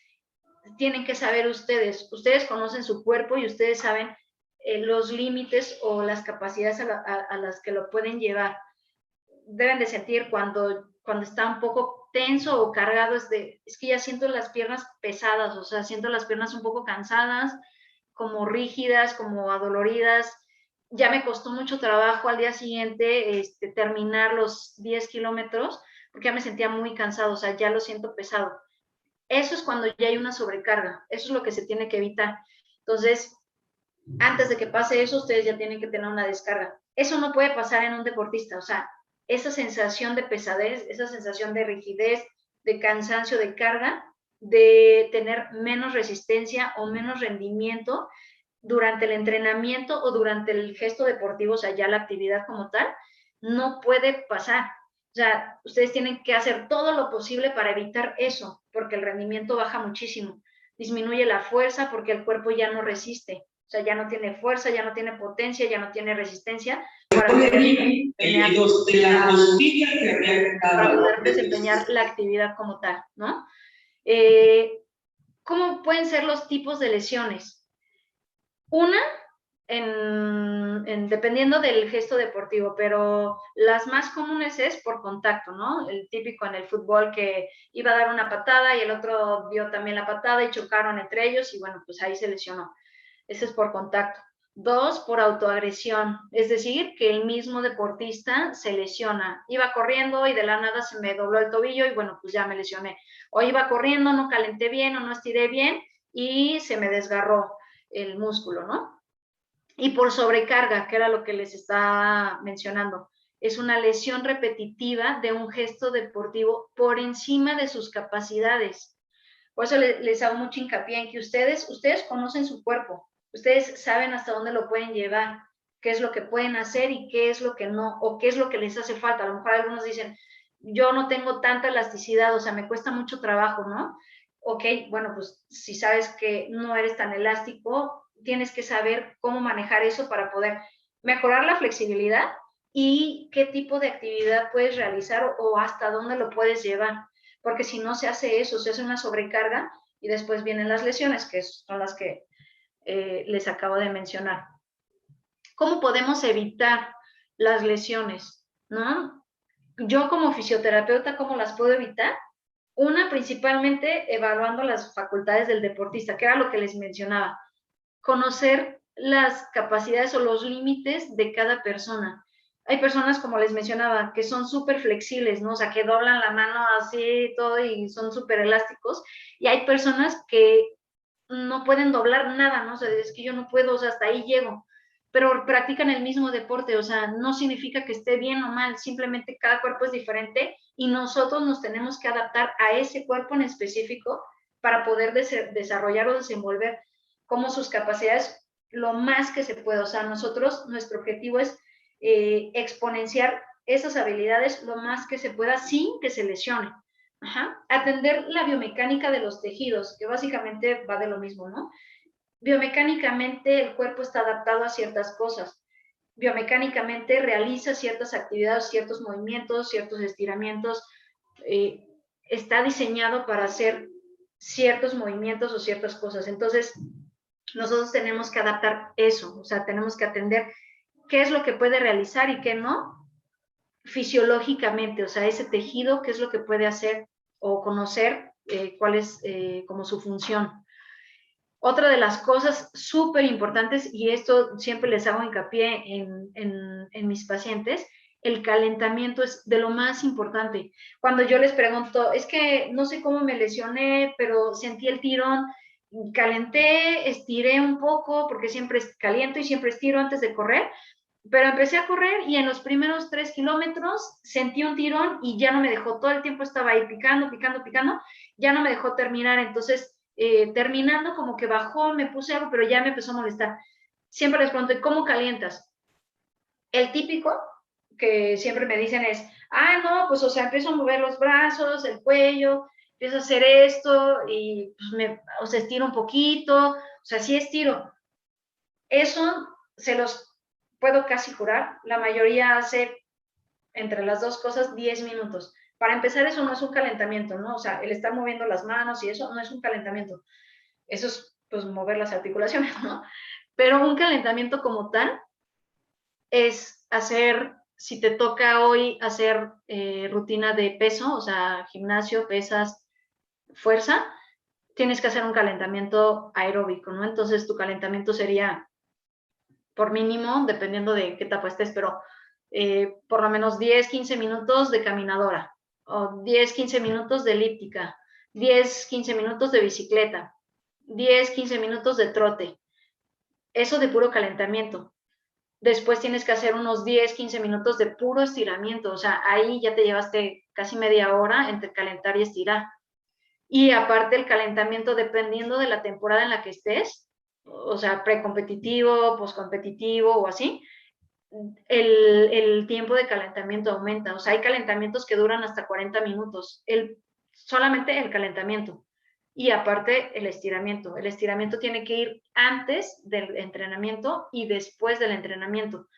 tienen que saber ustedes conocen su cuerpo y ustedes saben los límites o las capacidades a las que lo pueden llevar. Deben de sentir cuando está un poco tenso o cargado, es que ya siento las piernas pesadas, o sea, siento las piernas un poco cansadas, como rígidas, como adoloridas. Ya me costó mucho trabajo al día siguiente terminar los 10 kilómetros, porque ya me sentía muy cansado, o sea, ya lo siento pesado. Eso es cuando ya hay una sobrecarga, eso es lo que se tiene que evitar. Entonces, antes de que pase eso, ustedes ya tienen que tener una descarga. Eso no puede pasar en un deportista, o sea, esa sensación de pesadez, esa sensación de rigidez, de cansancio, de carga, de tener menos resistencia o menos rendimiento durante el entrenamiento o durante el gesto deportivo, o sea, ya la actividad como tal, no puede pasar. O sea, ustedes tienen que hacer todo lo posible para evitar eso, porque el rendimiento baja muchísimo. Disminuye la fuerza porque el cuerpo ya no resiste. O sea, ya no tiene fuerza, ya no tiene potencia, ya no tiene resistencia para poder desempeñar la actividad como tal, ¿no? ¿Cómo pueden ser los tipos de lesiones? Una, dependiendo del gesto deportivo, pero las más comunes es por contacto, ¿no? El típico en el fútbol que iba a dar una patada y el otro dio también la patada y chocaron entre ellos y bueno, pues ahí se lesionó. Ese es por contacto. 2, por autoagresión, es decir, que el mismo deportista se lesiona. Iba corriendo y de la nada se me dobló el tobillo y bueno, pues ya me lesioné. O iba corriendo, no calenté bien o no estiré bien y se me desgarró el músculo, ¿no? Y por sobrecarga, que era lo que les estaba mencionando. Es una lesión repetitiva de un gesto deportivo por encima de sus capacidades. Por eso les hago mucho hincapié en que ustedes conocen su cuerpo, ustedes saben hasta dónde lo pueden llevar, qué es lo que pueden hacer y qué es lo que no, o qué es lo que les hace falta. A lo mejor algunos dicen, yo no tengo tanta elasticidad, o sea, me cuesta mucho trabajo, ¿no? Ok, bueno, pues si sabes que no eres tan elástico, tienes que saber cómo manejar eso para poder mejorar la flexibilidad y qué tipo de actividad puedes realizar o hasta dónde lo puedes llevar. Porque si no se hace eso, se hace una sobrecarga y después vienen las lesiones, que son las que les acabo de mencionar. ¿Cómo podemos evitar las lesiones? ¿No? Yo como fisioterapeuta, ¿cómo las puedo evitar? Una, principalmente evaluando las facultades del deportista, que era lo que les mencionaba. Conocer las capacidades o los límites de cada persona. Hay personas, como les mencionaba, que son súper flexibles, ¿no? O sea, que doblan la mano así todo y son súper elásticos. Y hay personas que no pueden doblar nada, ¿no? O sea, es que yo no puedo, o sea, hasta ahí llego. Pero practican el mismo deporte, o sea, no significa que esté bien o mal, simplemente cada cuerpo es diferente y nosotros nos tenemos que adaptar a ese cuerpo en específico para poder desarrollar o desenvolver como sus capacidades lo más que se pueda. O sea, nosotros, nuestro objetivo es exponenciar esas habilidades lo más que se pueda sin que se lesione. Ajá. Atender la biomecánica de los tejidos, que básicamente va de lo mismo, ¿no? Biomecánicamente el cuerpo está adaptado a ciertas cosas. Biomecánicamente realiza ciertas actividades, ciertos movimientos, ciertos estiramientos. Está diseñado para hacer ciertos movimientos o ciertas cosas. Entonces, nosotros tenemos que adaptar eso, o sea, tenemos que atender qué es lo que puede realizar y qué no, fisiológicamente, o sea, ese tejido, qué es lo que puede hacer o conocer cuál es como su función. Otra de las cosas súper importantes, y esto siempre les hago hincapié en mis pacientes, el calentamiento es de lo más importante. Cuando yo les pregunto, es que no sé cómo me lesioné, pero sentí el tirón, calenté, estiré un poco, porque siempre caliento y siempre estiro antes de correr, pero empecé a correr y en los primeros 3 kilómetros sentí un tirón y ya no me dejó, todo el tiempo estaba ahí picando, ya no me dejó terminar, entonces terminando como que bajó, me puse algo, pero ya me empezó a molestar. Siempre les pregunto, ¿cómo calientas? El típico que siempre me dicen es, no, pues o sea, empiezo a mover los brazos, el cuello, empiezo a hacer esto y pues o sea, estiro un poquito, o sea, sí estiro. Eso se los puedo casi jurar, la mayoría hace entre las dos cosas 10 minutos. Para empezar, eso no es un calentamiento, ¿no? O sea, el estar moviendo las manos y eso no es un calentamiento. Eso es, pues, mover las articulaciones, ¿no? Pero un calentamiento como tal es hacer, si te toca hoy hacer rutina de peso, o sea, gimnasio, pesas, fuerza, tienes que hacer un calentamiento aeróbico, ¿no? Entonces, tu calentamiento sería por mínimo, dependiendo de qué etapa estés, pero por lo menos 10, 15 minutos de caminadora, o 10, 15 minutos de elíptica, 10, 15 minutos de bicicleta, 10, 15 minutos de trote. Eso de puro calentamiento. Después tienes que hacer unos 10, 15 minutos de puro estiramiento, o sea, ahí ya te llevaste casi media hora entre calentar y estirar. Y aparte el calentamiento, dependiendo de la temporada en la que estés, o sea, precompetitivo, poscompetitivo o así, el tiempo de calentamiento aumenta. O sea, hay calentamientos que duran hasta 40 minutos, solamente el calentamiento. Y aparte el estiramiento. El estiramiento tiene que ir antes del entrenamiento y después del entrenamiento.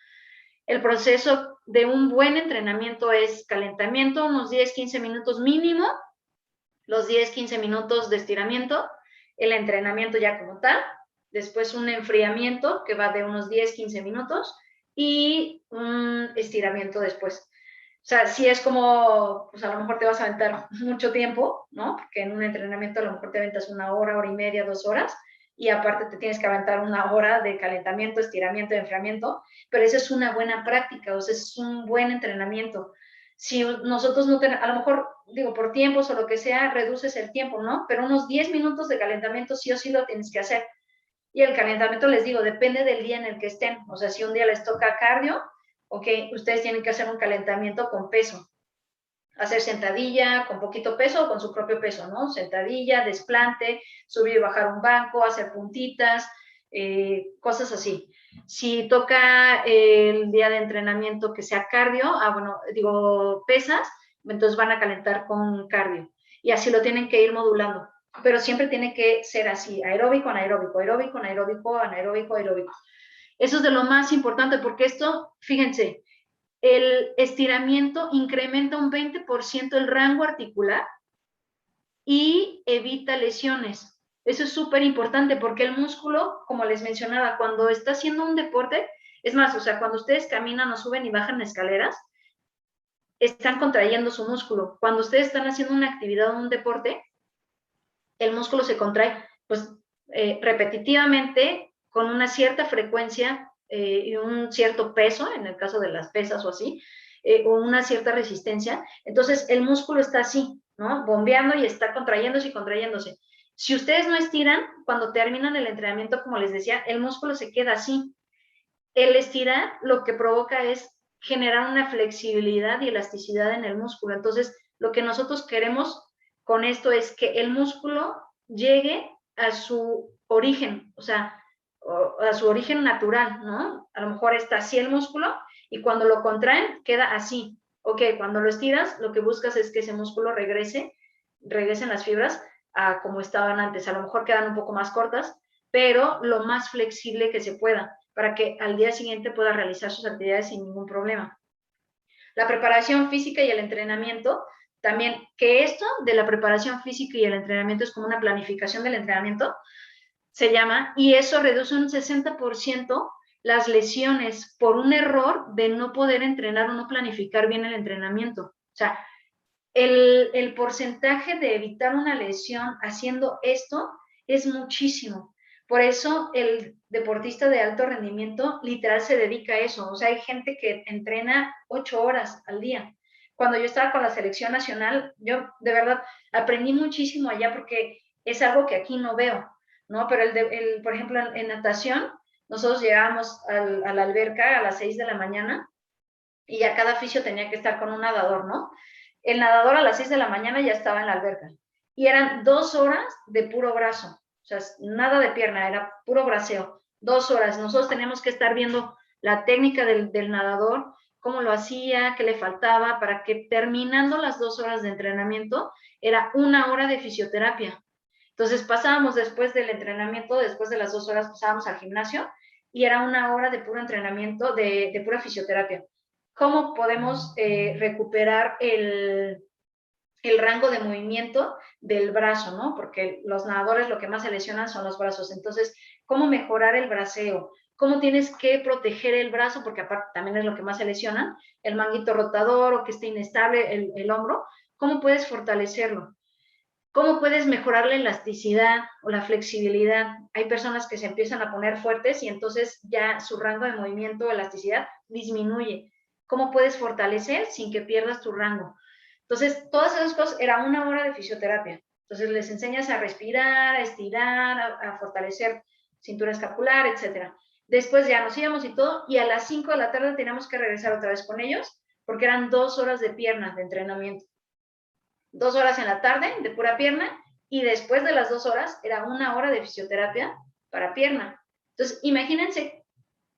El proceso de un buen entrenamiento es calentamiento, unos 10, 15 minutos mínimo, los 10, 15 minutos de estiramiento, el entrenamiento ya como tal, después un enfriamiento que va de unos 10, 15 minutos y un estiramiento después. O sea, si es como, pues a lo mejor te vas a aventar mucho tiempo, ¿no? Porque en un entrenamiento a lo mejor te aventas 1 hora, hora y media, 2 horas, y aparte te tienes que aventar 1 hora de calentamiento, estiramiento, enfriamiento, pero eso es una buena práctica, o sea, es un buen entrenamiento. Si nosotros no tenemos, a lo mejor, digo, por tiempos o lo que sea, reduces el tiempo, ¿no? Pero unos 10 minutos de calentamiento sí o sí lo tienes que hacer. Y el calentamiento, les digo, depende del día en el que estén. O sea, si un día les toca cardio, ok, ustedes tienen que hacer un calentamiento con peso. Hacer sentadilla con poquito peso o con su propio peso, ¿no? Sentadilla, desplante, subir y bajar un banco, hacer puntitas, cosas así. Si toca el día de entrenamiento que sea cardio, bueno, digo pesas, entonces van a calentar con cardio. Y así lo tienen que ir modulando. Pero siempre tiene que ser así, aeróbico, anaeróbico, aeróbico, anaeróbico, anaeróbico, aeróbico. Eso es de lo más importante, porque esto, fíjense, el estiramiento incrementa un 20% el rango articular y evita lesiones. Eso es súper importante porque el músculo, como les mencionaba, cuando está haciendo un deporte, es más, o sea, cuando ustedes caminan o suben y bajan escaleras, están contrayendo su músculo. Cuando ustedes están haciendo una actividad o un deporte, el músculo se contrae, pues, repetitivamente, con una cierta frecuencia y un cierto peso, en el caso de las pesas o así, o una cierta resistencia. Entonces, el músculo está así, ¿no? Bombeando y está contrayéndose y contrayéndose. Si ustedes no estiran, cuando terminan el entrenamiento, como les decía, el músculo se queda así. El estirar lo que provoca es generar una flexibilidad y elasticidad en el músculo. Entonces, lo que nosotros queremos con esto es que el músculo llegue a su origen, o sea, a su origen natural, ¿no? A lo mejor está así el músculo y cuando lo contraen queda así. Ok, cuando lo estiras, lo que buscas es que ese músculo regresen las fibras a como estaban antes. A lo mejor quedan un poco más cortas, pero lo más flexible que se pueda, para que al día siguiente pueda realizar sus actividades sin ningún problema. La preparación física y el entrenamiento también que esto de la preparación física y el entrenamiento es como una planificación del entrenamiento, se llama, y eso reduce un 60% las lesiones por un error de no poder entrenar o no planificar bien el entrenamiento. O sea, el porcentaje de evitar una lesión haciendo esto es muchísimo. Por eso el deportista de alto rendimiento literal se dedica a eso. O sea, hay gente que entrena 8 horas al día. Cuando yo estaba con la selección nacional, yo de verdad aprendí muchísimo allá porque es algo que aquí no veo, ¿no? Pero por ejemplo, en natación, nosotros llegábamos a la alberca a las 6 de la mañana y ya cada fisio tenía que estar con un nadador, ¿no? El nadador a las 6 de la mañana ya estaba en la alberca. Y eran 2 horas de puro brazo. O sea, nada de pierna, era puro braceo. 2 horas. Nosotros teníamos que estar viendo la técnica del nadador, cómo lo hacía, qué le faltaba, para que terminando las 2 horas de entrenamiento, era 1 hora de fisioterapia. Entonces pasábamos después del entrenamiento, después de las 2 horas pasábamos al gimnasio y era 1 hora de puro entrenamiento, de pura fisioterapia. ¿Cómo podemos recuperar el rango de movimiento del brazo, ¿no? Porque los nadadores lo que más se lesionan son los brazos. Entonces, ¿cómo mejorar el braceo? ¿Cómo tienes que proteger el brazo? Porque aparte también es lo que más se lesiona, el manguito rotador o que esté inestable el hombro. ¿Cómo puedes fortalecerlo? ¿Cómo puedes mejorar la elasticidad o la flexibilidad? Hay personas que se empiezan a poner fuertes y entonces ya su rango de movimiento o elasticidad disminuye. ¿Cómo puedes fortalecer sin que pierdas tu rango? Entonces, todas esas cosas era 1 hora de fisioterapia. Entonces, les enseñas a respirar, a estirar, a fortalecer cintura escapular, etc. Después ya nos íbamos y todo, y a las 5 de la tarde teníamos que regresar otra vez con ellos, porque eran 2 horas de piernas de entrenamiento. 2 horas en la tarde de pura pierna, y después de las 2 horas era 1 hora de fisioterapia para pierna. Entonces, imagínense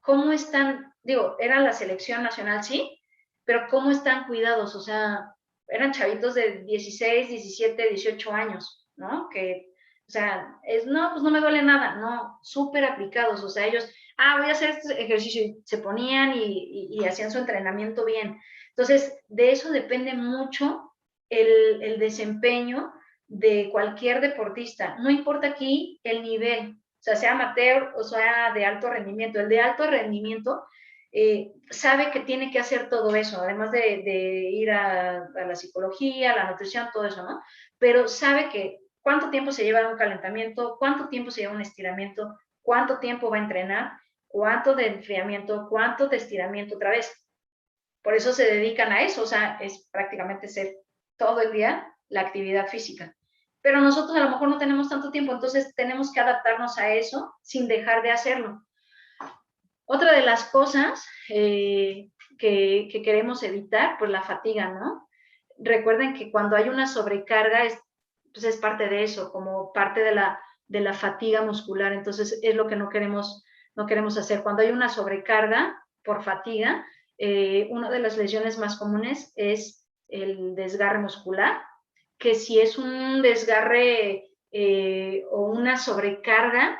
cómo están, digo, era la selección nacional, sí, pero cómo están cuidados, o sea, eran chavitos de 16, 17, 18 años, ¿no? Que, o sea, no, pues no me duele nada, no, súper aplicados, o sea, ellos, voy a hacer este ejercicio, y se ponían y hacían su entrenamiento bien. Entonces, de eso depende mucho el desempeño de cualquier deportista, no importa aquí el nivel, o sea amateur o sea de alto rendimiento. El de alto rendimiento sabe que tiene que hacer todo eso, además de ir a la psicología, a la nutrición, todo eso, ¿no? Pero sabe que cuánto tiempo se lleva un calentamiento, cuánto tiempo se lleva un estiramiento, cuánto tiempo va a entrenar, cuánto de enfriamiento, cuánto de estiramiento otra vez. Por eso se dedican a eso, o sea, es prácticamente ser todo el día la actividad física. Pero nosotros a lo mejor no tenemos tanto tiempo, entonces tenemos que adaptarnos a eso sin dejar de hacerlo. Otra de las cosas que queremos evitar, pues la fatiga, ¿no? Recuerden que cuando hay una sobrecarga, pues es parte de eso, como parte de la fatiga muscular. Entonces es lo que no queremos hacer. Cuando hay una sobrecarga por fatiga, una de las lesiones más comunes es el desgarre muscular, que si es un desgarre o una sobrecarga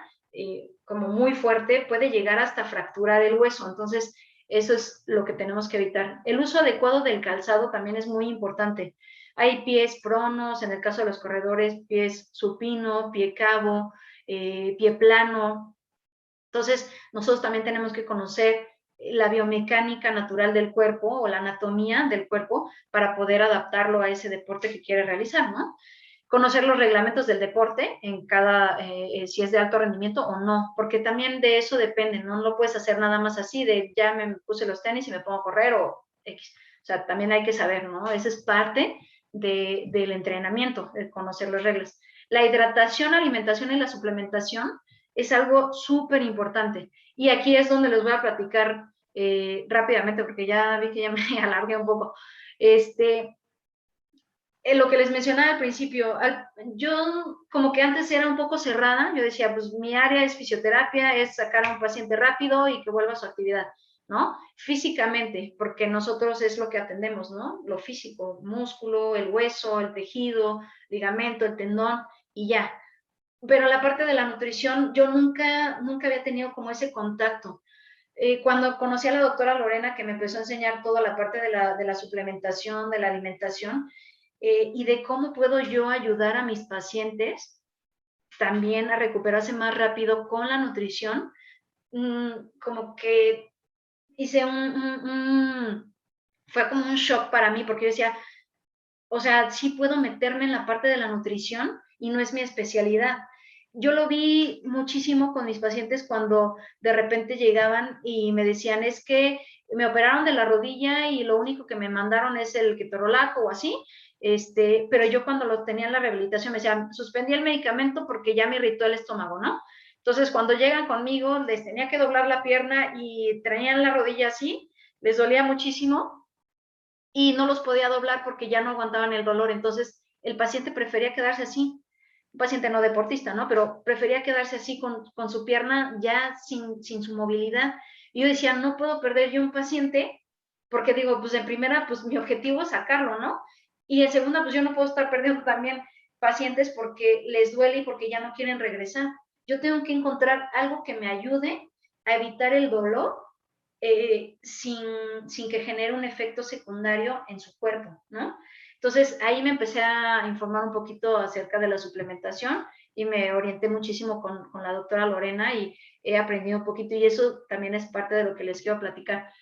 como muy fuerte, puede llegar hasta fracturar el hueso. Entonces, eso es lo que tenemos que evitar. El uso adecuado del calzado también es muy importante. Hay pies pronos, en el caso de los corredores, pies supino, pie cabo, pie plano. Entonces, nosotros también tenemos que conocer la biomecánica natural del cuerpo o la anatomía del cuerpo para poder adaptarlo a ese deporte que quiere realizar, ¿no? Conocer los reglamentos del deporte en cada, si es de alto rendimiento o no, porque también de eso depende, no lo puedes hacer nada más así de ya me puse los tenis y me pongo a correr o X. O sea, también hay que saber, ¿no? Esa es parte del entrenamiento, el conocer las reglas. La hidratación, alimentación y la suplementación es algo súper importante. Y aquí es donde les voy a platicar rápidamente, porque ya vi que ya me alargué un poco. Lo que les mencionaba al principio, yo como que antes era un poco cerrada, yo decía, pues mi área es fisioterapia, es sacar a un paciente rápido y que vuelva a su actividad, ¿no? Físicamente, porque nosotros es lo que atendemos, ¿no? Lo físico, músculo, el hueso, el tejido, ligamento, el tendón y ya. Pero la parte de la nutrición, yo nunca había tenido como ese contacto. Cuando conocí a la doctora Lorena, que me empezó a enseñar toda la parte de la suplementación, de la alimentación, y de cómo puedo yo ayudar a mis pacientes también a recuperarse más rápido con la nutrición. Como que hice fue como un shock para mí, porque yo decía, o sea, sí puedo meterme en la parte de la nutrición y no es mi especialidad. Yo lo vi muchísimo con mis pacientes cuando de repente llegaban y me decían, es que me operaron de la rodilla y lo único que me mandaron es el ketorolaco o así, pero yo cuando lo tenía en la rehabilitación me decían, suspendí el medicamento porque ya me irritó el estómago, ¿no? Entonces, cuando llegan conmigo, les tenía que doblar la pierna y traían la rodilla así, les dolía muchísimo y no los podía doblar porque ya no aguantaban el dolor. Entonces, el paciente prefería quedarse así, un paciente no deportista, ¿no? Pero prefería quedarse así con su pierna ya sin su movilidad. Y yo decía, no puedo perder yo un paciente, porque digo, pues en primera, pues mi objetivo es sacarlo, ¿no? Y en segunda, pues yo no puedo estar perdiendo también pacientes porque les duele y porque ya no quieren regresar. Yo tengo que encontrar algo que me ayude a evitar el dolor sin que genere un efecto secundario en su cuerpo, ¿no? Entonces, ahí me empecé a informar un poquito acerca de la suplementación y me orienté muchísimo con la doctora Lorena y he aprendido un poquito y eso también es parte de lo que les quiero platicar.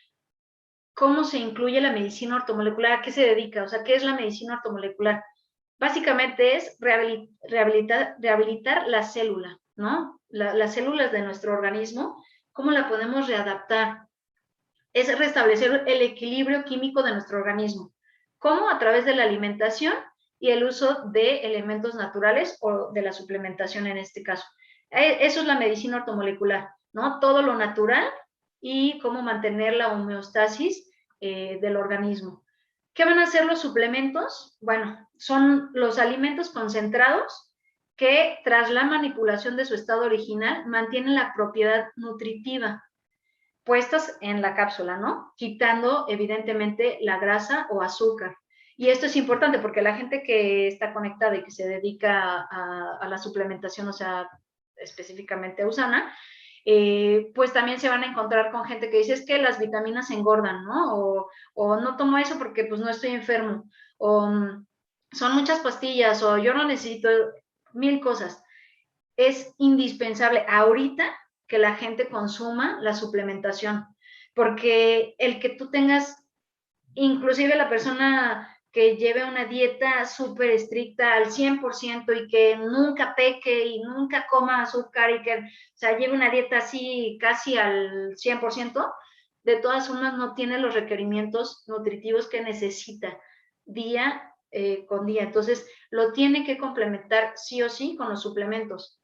¿Cómo se incluye la medicina ortomolecular? ¿A qué se dedica? O sea, ¿qué es la medicina ortomolecular? Básicamente es rehabilitar la célula, ¿no? Las células de nuestro organismo, ¿cómo la podemos readaptar? Es restablecer el equilibrio químico de nuestro organismo. ¿Cómo? A través de la alimentación y el uso de elementos naturales o de la suplementación en este caso. Eso es la medicina ortomolecular, ¿no? Todo lo natural y cómo mantener la homeostasis del organismo. ¿Qué van a hacer los suplementos? Bueno, son los alimentos concentrados que tras la manipulación de su estado original mantienen la propiedad nutritiva puestas en la cápsula, ¿no? Quitando evidentemente la grasa o azúcar. Y esto es importante porque la gente que está conectada y que se dedica a la suplementación, o sea, específicamente a Usana, pues también se van a encontrar con gente que dice es que las vitaminas engordan, ¿no? O no tomo eso porque pues no estoy enfermo, o son muchas pastillas, o yo no necesito mil cosas. Es indispensable ahorita que la gente consuma la suplementación, porque el que tú tengas, inclusive la persona que lleve una dieta súper estricta al 100% y que nunca peque y nunca coma azúcar y que, o sea, lleve una dieta así casi al 100%, de todas formas no tiene los requerimientos nutritivos que necesita día con día. Entonces, lo tiene que complementar sí o sí con los suplementos.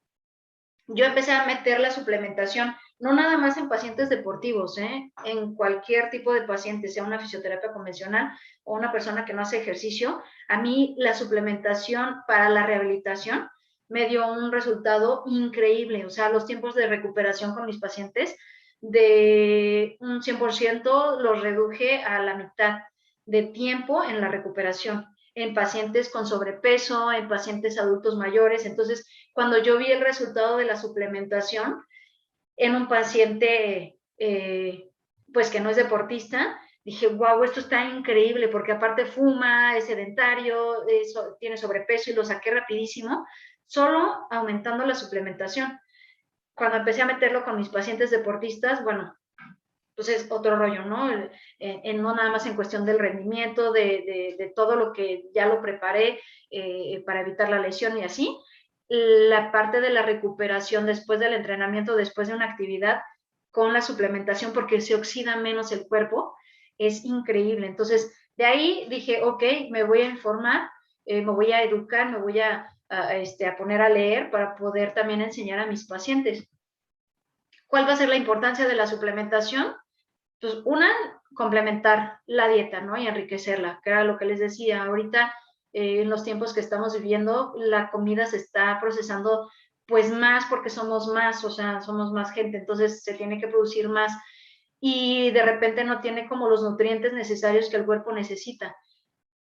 Yo empecé a meter la suplementación, no nada más en pacientes deportivos, en cualquier tipo de paciente, sea una fisioterapia convencional o una persona que no hace ejercicio. A mí la suplementación para la rehabilitación me dio un resultado increíble, o sea, los tiempos de recuperación con mis pacientes de un 100% los reduje a la mitad de tiempo en la recuperación en pacientes con sobrepeso, en pacientes adultos mayores. Entonces, cuando yo vi el resultado de la suplementación en un paciente, pues que no es deportista, dije, wow, esto está increíble, porque aparte fuma, es sedentario, tiene sobrepeso y lo saqué rapidísimo, solo aumentando la suplementación. Cuando empecé a meterlo con mis pacientes deportistas, bueno, pues es otro rollo, ¿no? No nada más en cuestión del rendimiento, de todo lo que ya lo preparé para evitar la lesión y así, la parte de la recuperación después del entrenamiento, después de una actividad con la suplementación, porque se oxida menos el cuerpo, es increíble. Entonces, de ahí dije, ok, me voy a informar, me voy a educar, me voy a poner a leer para poder también enseñar a mis pacientes. ¿Cuál va a ser la importancia de la suplementación? Pues una, complementar la dieta, ¿no? Y enriquecerla, que era lo que les decía. Ahorita, en los tiempos que estamos viviendo, la comida se está procesando pues más porque somos más, o sea, somos más gente, entonces se tiene que producir más y de repente no tiene como los nutrientes necesarios que el cuerpo necesita.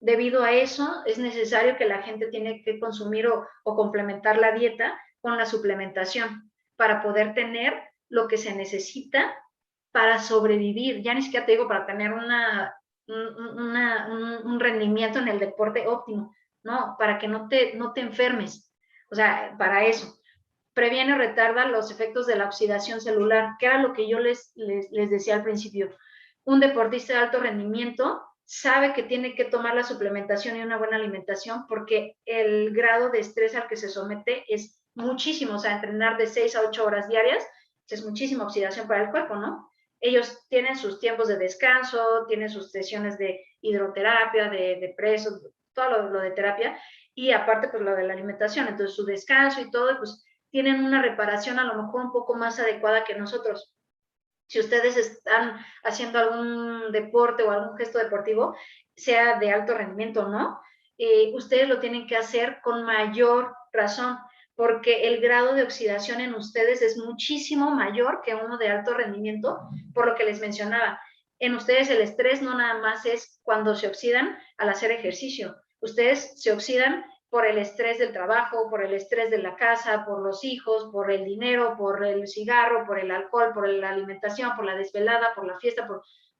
Debido a eso, es necesario que la gente tiene que consumir o complementar la dieta con la suplementación para poder tener lo que se necesita para sobrevivir, ya ni siquiera te digo para tener un rendimiento en el deporte óptimo, no, para que no te enfermes, o sea, para eso. Previene o retarda los efectos de la oxidación celular, que era lo que yo les decía al principio. Un deportista de alto rendimiento sabe que tiene que tomar la suplementación y una buena alimentación porque el grado de estrés al que se somete es muchísimo, o sea, entrenar de 6 a 8 horas diarias es muchísima oxidación para el cuerpo, ¿no? Ellos tienen sus tiempos de descanso, tienen sus sesiones de hidroterapia, de preso, todo lo de terapia, y aparte, pues lo de la alimentación, entonces su descanso y todo, pues tienen una reparación a lo mejor un poco más adecuada que nosotros. Si ustedes están haciendo algún deporte o algún gesto deportivo, sea de alto rendimiento o no, ustedes lo tienen que hacer con mayor razón, porque el grado de oxidación en ustedes es muchísimo mayor que uno de alto rendimiento, por lo que les mencionaba. En ustedes el estrés no nada más es cuando se oxidan al hacer ejercicio. Ustedes se oxidan por el estrés del trabajo, por el estrés de la casa, por los hijos, por el dinero, por el cigarro, por el alcohol, por la alimentación, por la desvelada, por la fiesta,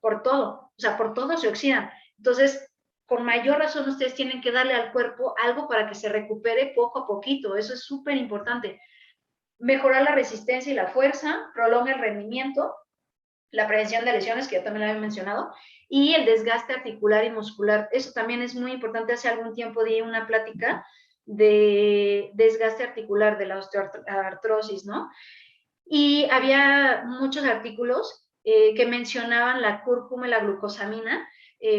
por todo. O sea, por todo se oxidan. Entonces, con mayor razón ustedes tienen que darle al cuerpo algo para que se recupere poco a poquito. Eso es súper importante. Mejorar la resistencia y la fuerza, prolonga el rendimiento, la prevención de lesiones, que ya también lo había mencionado, y el desgaste articular y muscular. Eso también es muy importante. Hace algún tiempo di una plática de desgaste articular, de la osteoartrosis, ¿no? Y había muchos artículos que mencionaban la cúrcuma y la glucosamina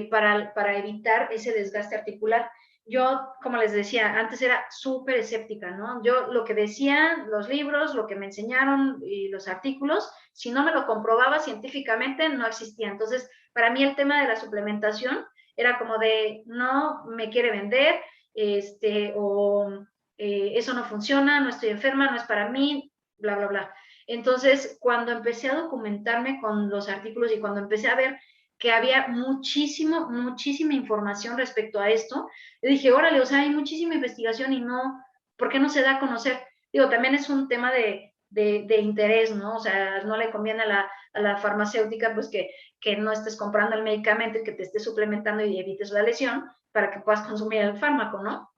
para evitar ese desgaste articular. Yo, como les decía, antes era súper escéptica, ¿no? Yo lo que decían los libros, lo que me enseñaron y los artículos, si no me lo comprobaba científicamente, no existía. Entonces, para mí el tema de la suplementación era como de, no me quiere vender, eso no funciona, no estoy enferma, no es para mí, bla, bla, bla. Entonces, cuando empecé a documentarme con los artículos y cuando empecé a ver que había muchísima información respecto a esto, yo dije, órale, o sea, hay muchísima investigación y no, ¿por qué no se da a conocer? Digo, también es un tema de interés, ¿no? O sea, no le conviene a la farmacéutica, pues, que no estés comprando el medicamento y que te estés suplementando y evites la lesión para que puedas consumir el fármaco, ¿no?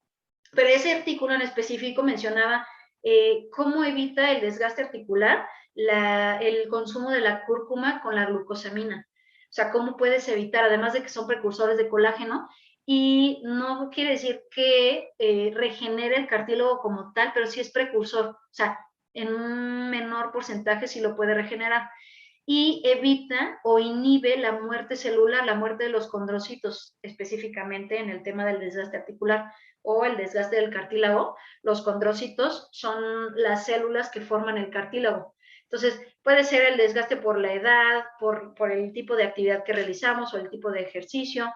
Pero ese artículo en específico mencionaba cómo evita el desgaste articular el consumo de la cúrcuma con la glucosamina. O sea, cómo puedes evitar, además de que son precursores de colágeno, y no quiere decir que regenere el cartílago como tal, pero sí es precursor. O sea, en un menor porcentaje sí lo puede regenerar. Y evita o inhibe la muerte celular, la muerte de los condrocitos, específicamente en el tema del desgaste articular o el desgaste del cartílago. Los condrocitos son las células que forman el cartílago. Entonces, puede ser el desgaste por la edad, por el tipo de actividad que realizamos o el tipo de ejercicio,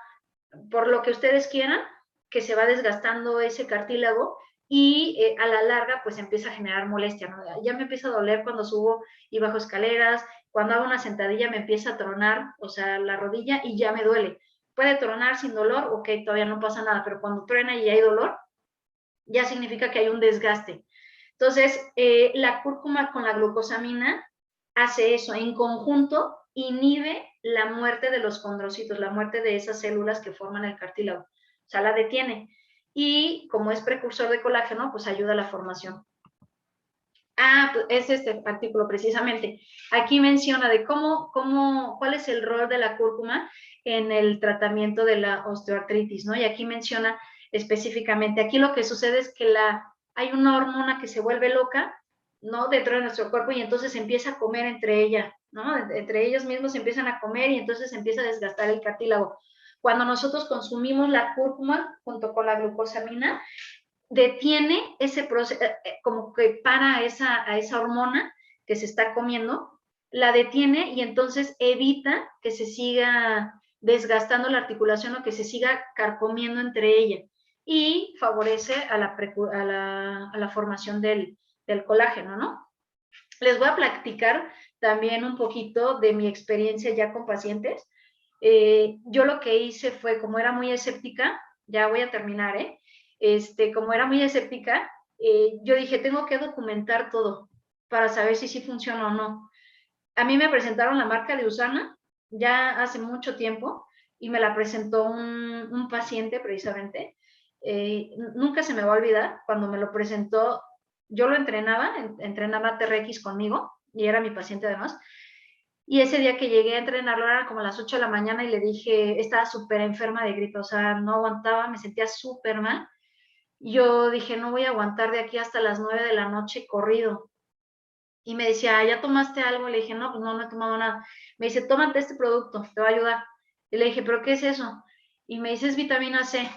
por lo que ustedes quieran, que se va desgastando ese cartílago y a la larga pues empieza a generar molestia, ¿no? Ya me empieza a doler cuando subo y bajo escaleras, cuando hago una sentadilla me empieza a tronar, o sea, la rodilla y ya me duele. Puede tronar sin dolor, ok, todavía no pasa nada, pero cuando truena y hay dolor, ya significa que hay un desgaste. Entonces, la cúrcuma con la glucosamina hace eso, en conjunto inhibe la muerte de los condrocitos, la muerte de esas células que forman el cartílago, o sea, la detiene. Y como es precursor de colágeno, pues ayuda a la formación. Pues es este artículo precisamente. Aquí menciona de cuál es el rol de la cúrcuma en el tratamiento de la osteoartritis, ¿no? Y aquí menciona específicamente, aquí lo que sucede es que hay una hormona que se vuelve loca, ¿no? Dentro de nuestro cuerpo y entonces empieza a comer entre ella, ¿no? Entre ellos mismos empiezan a comer y entonces empieza a desgastar el cartílago. Cuando nosotros consumimos la cúrcuma junto con la glucosamina, detiene ese proceso, como que para a esa hormona que se está comiendo, la detiene y entonces evita que se siga desgastando la articulación o que se siga carcomiendo entre ella y favorece a la formación del colágeno, ¿no? Les voy a platicar también un poquito de mi experiencia ya con pacientes. Yo lo que hice fue, como era muy escéptica, ya voy a terminar, como era muy escéptica, yo dije, tengo que documentar todo para saber si sí funciona o no. A mí me presentaron la marca de Usana ya hace mucho tiempo y me la presentó un paciente precisamente. nunca se me va a olvidar, cuando me lo presentó, yo lo entrenaba TRX conmigo, y era mi paciente además, y ese día que llegué a entrenarlo era como a las 8 de la mañana y le dije, estaba súper enferma de gripe, o sea, no aguantaba, me sentía súper mal. Yo dije, no voy a aguantar de aquí hasta las 9 de la noche corrido. Y me decía, ¿ya tomaste algo? Le dije, no, pues no he tomado nada. Me dice, tómate este producto, te va a ayudar. Y le dije, ¿pero qué es eso? Y me dice, es vitamina C.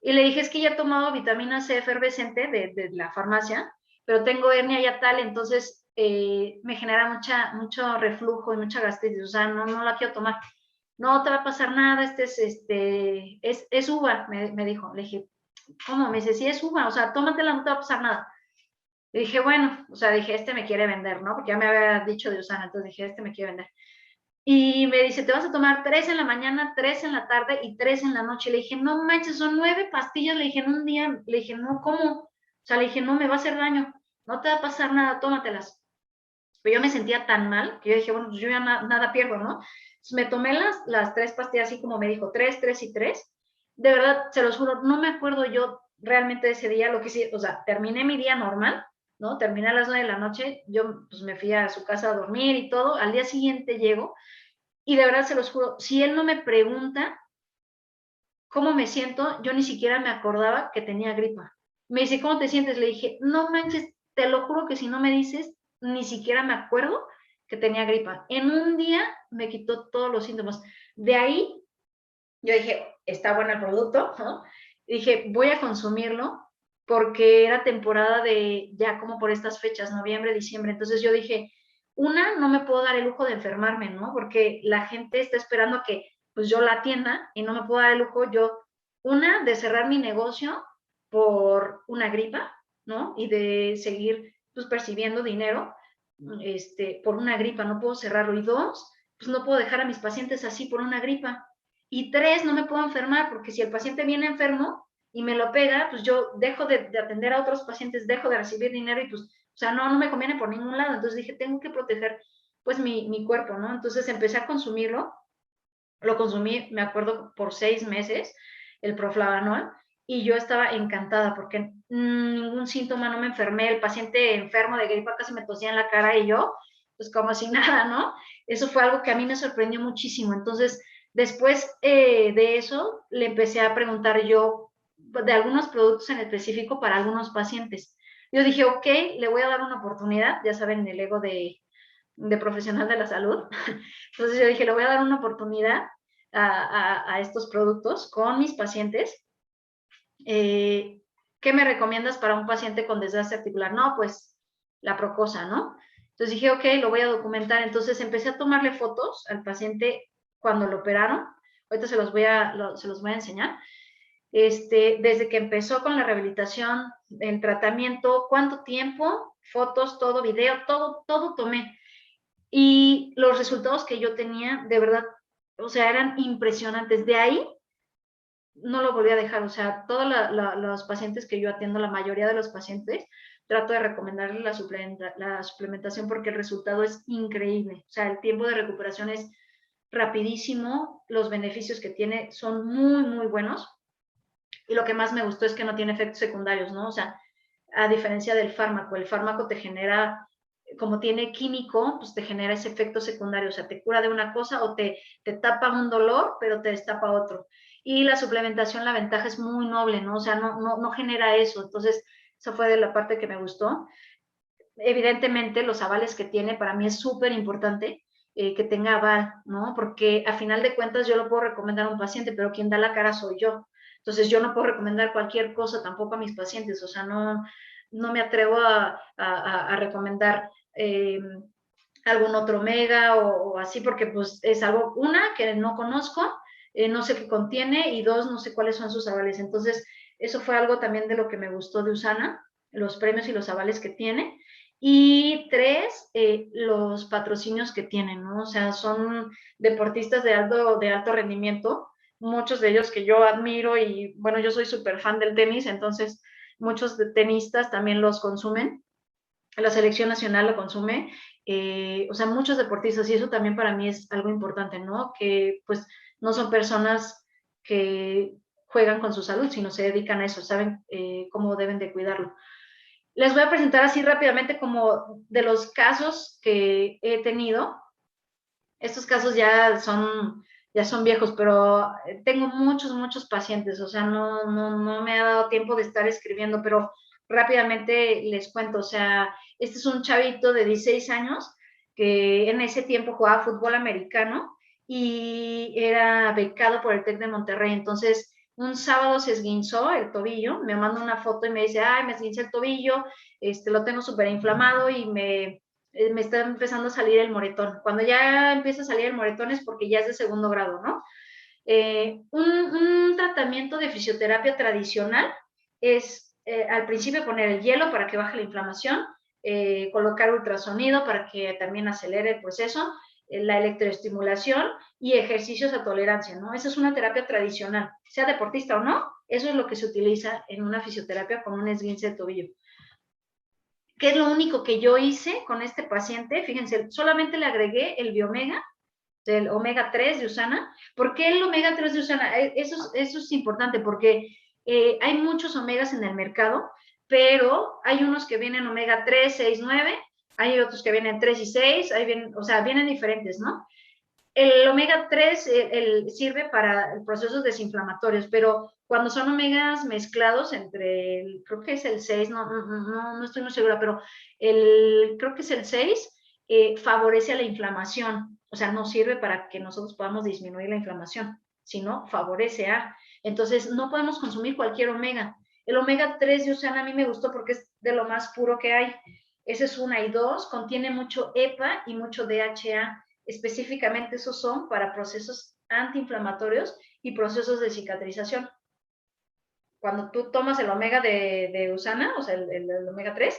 Y le dije, es que ya he tomado vitamina C efervescente de la farmacia, pero tengo hernia ya tal, entonces me genera mucho reflujo y mucha gastritis, o sea, no la quiero tomar. No te va a pasar nada, es uva, me dijo. Le dije, ¿cómo? Me dice, sí, es uva, o sea, tómatela, no te va a pasar nada. Le dije, bueno, o sea, dije, me quiere vender, ¿no? Porque ya me había dicho de Usana, entonces dije, me quiere vender. Y me dice, te vas a tomar 3 en la mañana, 3 en la tarde y 3 en la noche. Le dije, no manches, son 9 pastillas. Le dije, en un día. Le dije, no, ¿cómo? O sea, le dije, no, me va a hacer daño. No te va a pasar nada, tómatelas. Pero yo me sentía tan mal que yo dije, bueno, pues yo ya nada pierdo, ¿no? Entonces me tomé las 3 pastillas, así como me dijo, 3, 3 y 3. De verdad, se los juro, no me acuerdo yo realmente de ese día, lo que sí, o sea, terminé mi día normal, ¿no? Terminé a las 9 de la noche, yo pues me fui a su casa a dormir y todo. Al día siguiente llego, y de verdad se los juro, si él no me pregunta cómo me siento, yo ni siquiera me acordaba que tenía gripa. Me dice, ¿cómo te sientes? Le dije, no manches, te lo juro que si no me dices, ni siquiera me acuerdo que tenía gripa. En un día me quitó todos los síntomas. De ahí, yo dije, está bueno el producto, ¿no? Dije, voy a consumirlo, porque era temporada de, ya como por estas fechas, noviembre, diciembre. Entonces yo dije, no me puedo dar el lujo de enfermarme, ¿no? Porque la gente está esperando que pues yo la atienda y no me puedo dar el lujo yo, de cerrar mi negocio por una gripa, ¿no? Y de seguir pues percibiendo dinero por una gripa, no puedo cerrarlo. Y 2, pues no puedo dejar a mis pacientes así por una gripa. Y 3, no me puedo enfermar, porque si el paciente viene enfermo y me lo pega, pues yo dejo de atender a otros pacientes, dejo de recibir dinero y pues, o sea, no me conviene por ningún lado. Entonces dije, tengo que proteger pues mi cuerpo, ¿no? Entonces empecé a consumirlo, lo consumí, me acuerdo, por 6 meses, el Proflavanol, y yo estaba encantada porque ningún síntoma, no me enfermé. El paciente enfermo de gripa casi me tosía en la cara y yo, pues como si nada, ¿no? Eso fue algo que a mí me sorprendió muchísimo. Entonces, después de eso, le empecé a preguntar yo de algunos productos en específico para algunos pacientes. Yo dije, ok, le voy a dar una oportunidad, ya saben, el ego de profesional de la salud. Entonces yo dije, le voy a dar una oportunidad a estos productos con mis pacientes. ¿Qué me recomiendas para un paciente con desgaste articular? No, pues la Procosa, ¿no? Entonces dije, ok, lo voy a documentar. Entonces empecé a tomarle fotos al paciente cuando lo operaron. Ahorita se los voy a enseñar. Desde que empezó con la rehabilitación, el tratamiento, cuánto tiempo, fotos, todo, video, todo tomé. Y los resultados que yo tenía, de verdad, o sea, eran impresionantes. De ahí no lo volví a dejar. O sea, todos los pacientes que yo atiendo, la mayoría de los pacientes, trato de recomendarles la suplementación, porque el resultado es increíble. O sea, el tiempo de recuperación es rapidísimo, los beneficios que tiene son muy, muy buenos. Y lo que más me gustó es que no tiene efectos secundarios, ¿no? O sea, a diferencia del fármaco, el fármaco te genera, como tiene químico, pues te genera ese efecto secundario, o sea, te cura de una cosa o te tapa un dolor, pero te destapa otro. Y la suplementación, la ventaja es muy noble, ¿no? O sea, no genera eso. Entonces, eso fue de la parte que me gustó. Evidentemente, los avales que tiene, para mí es súper importante que tenga aval, ¿no? Porque a final de cuentas yo lo puedo recomendar a un paciente, pero quien da la cara soy yo. Entonces yo no puedo recomendar cualquier cosa tampoco a mis pacientes. O sea, no me atrevo a recomendar algún otro omega o así, porque pues es algo, que no conozco, no sé qué contiene, y 2, no sé cuáles son sus avales. Entonces eso fue algo también de lo que me gustó de Usana, los premios y los avales que tiene. Y 3, los patrocinios que tienen, ¿no? O sea, son deportistas de alto rendimiento, muchos de ellos que yo admiro, y bueno, yo soy súper fan del tenis, entonces muchos tenistas también los consumen, la selección nacional lo consume, o sea, muchos deportistas, y eso también para mí es algo importante, ¿no? Que pues no son personas que juegan con su salud, sino se dedican a eso, saben cómo deben de cuidarlo. Les voy a presentar así rápidamente como de los casos que he tenido. Estos casos ya son viejos, pero tengo muchos pacientes, o sea, no me ha dado tiempo de estar escribiendo, pero rápidamente les cuento, o sea, este es un chavito de 16 años que en ese tiempo jugaba fútbol americano y era becado por el TEC de Monterrey, entonces un sábado se esguinzó el tobillo, me manda una foto y me dice, ay, me esguincé el tobillo, lo tengo súper inflamado y me está empezando a salir el moretón. Cuando ya empieza a salir el moretón es porque ya es de segundo grado, ¿no? Un tratamiento de fisioterapia tradicional es al principio poner el hielo para que baje la inflamación, colocar ultrasonido para que también acelere el proceso, la electroestimulación y ejercicios a tolerancia, ¿no? Esa es una terapia tradicional, sea deportista o no, eso es lo que se utiliza en una fisioterapia con un esguince de tobillo. ¿Qué es lo único que yo hice con este paciente? Fíjense, solamente le agregué el biomega, del omega 3 de Usana. ¿Por qué el omega 3 de Usana? Eso es importante porque hay muchos omegas en el mercado, pero hay unos que vienen omega 3, 6, 9, hay otros que vienen 3 y 6, o sea, vienen diferentes, ¿no? El omega 3 sirve para procesos desinflamatorios, pero cuando son omegas mezclados entre, creo que es el 6, no estoy muy segura, pero creo que es el 6, favorece a la inflamación. O sea, no sirve para que nosotros podamos disminuir la inflamación, sino favorece a. Entonces, no podemos consumir cualquier omega. El omega 3 de Usana a mí me gustó porque es de lo más puro que hay. Ese es una y dos, contiene mucho EPA y mucho DHA. Específicamente esos son para procesos antiinflamatorios y procesos de cicatrización. Cuando tú tomas el omega de Usana, o sea, el omega 3,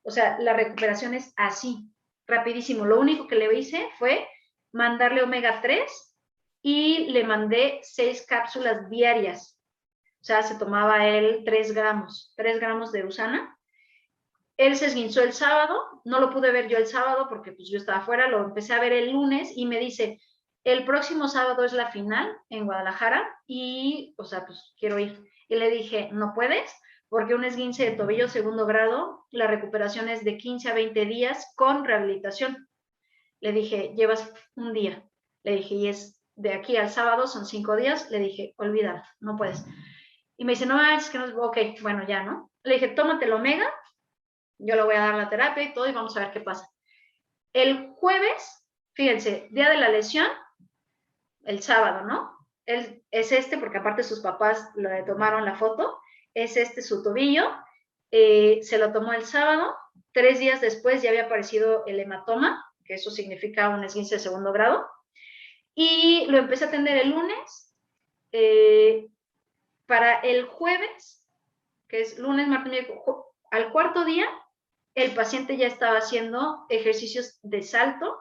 o sea, la recuperación es así, rapidísimo. Lo único que le hice fue mandarle omega 3 y le mandé 6 cápsulas diarias. O sea, se tomaba él 3 gramos de Usana. Él se esguinzó el sábado, no lo pude ver yo el sábado porque pues yo estaba afuera, lo empecé a ver el lunes y me dice, el próximo sábado es la final en Guadalajara y, o sea, pues quiero ir. Y le dije, no puedes, porque un esguince de tobillo segundo grado, la recuperación es de 15 a 20 días con rehabilitación. Le dije, llevas un día. Le dije, y es de aquí al sábado, son 5 días. Le dije, olvídalo, no puedes. Y me dice, no, es que no, ok, bueno, ya, ¿no? Le dije, tómate el omega, yo le voy a dar la terapia y todo y vamos a ver qué pasa. El jueves, fíjense, día de la lesión, el sábado, ¿no? Él es porque aparte sus papás le tomaron la foto, es su tobillo, se lo tomó el sábado, 3 días después ya había aparecido el hematoma, que eso significa un esguince de segundo grado, y lo empecé a atender el lunes, para el jueves, que es lunes, martes, miércoles, al cuarto día, el paciente ya estaba haciendo ejercicios de salto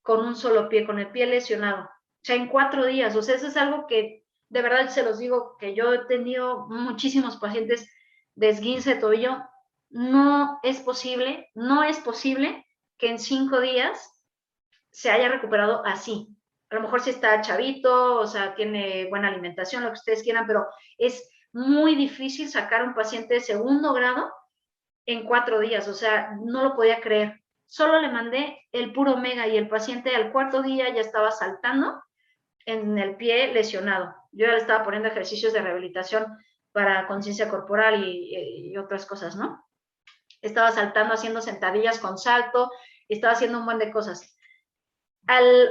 con un solo pie, con el pie lesionado. O sea, en 4 días. O sea, eso es algo que de verdad se los digo, que yo he tenido muchísimos pacientes de esguince de tobillo. No es posible que en 5 días se haya recuperado así. A lo mejor si está chavito, o sea, tiene buena alimentación, lo que ustedes quieran, pero es muy difícil sacar a un paciente de segundo grado en 4 días, o sea, no lo podía creer. Solo le mandé el puro omega y el paciente al cuarto día ya estaba saltando en el pie lesionado. Yo ya le estaba poniendo ejercicios de rehabilitación para conciencia corporal y otras cosas, ¿no? Estaba saltando, haciendo sentadillas con salto, estaba haciendo un buen de cosas.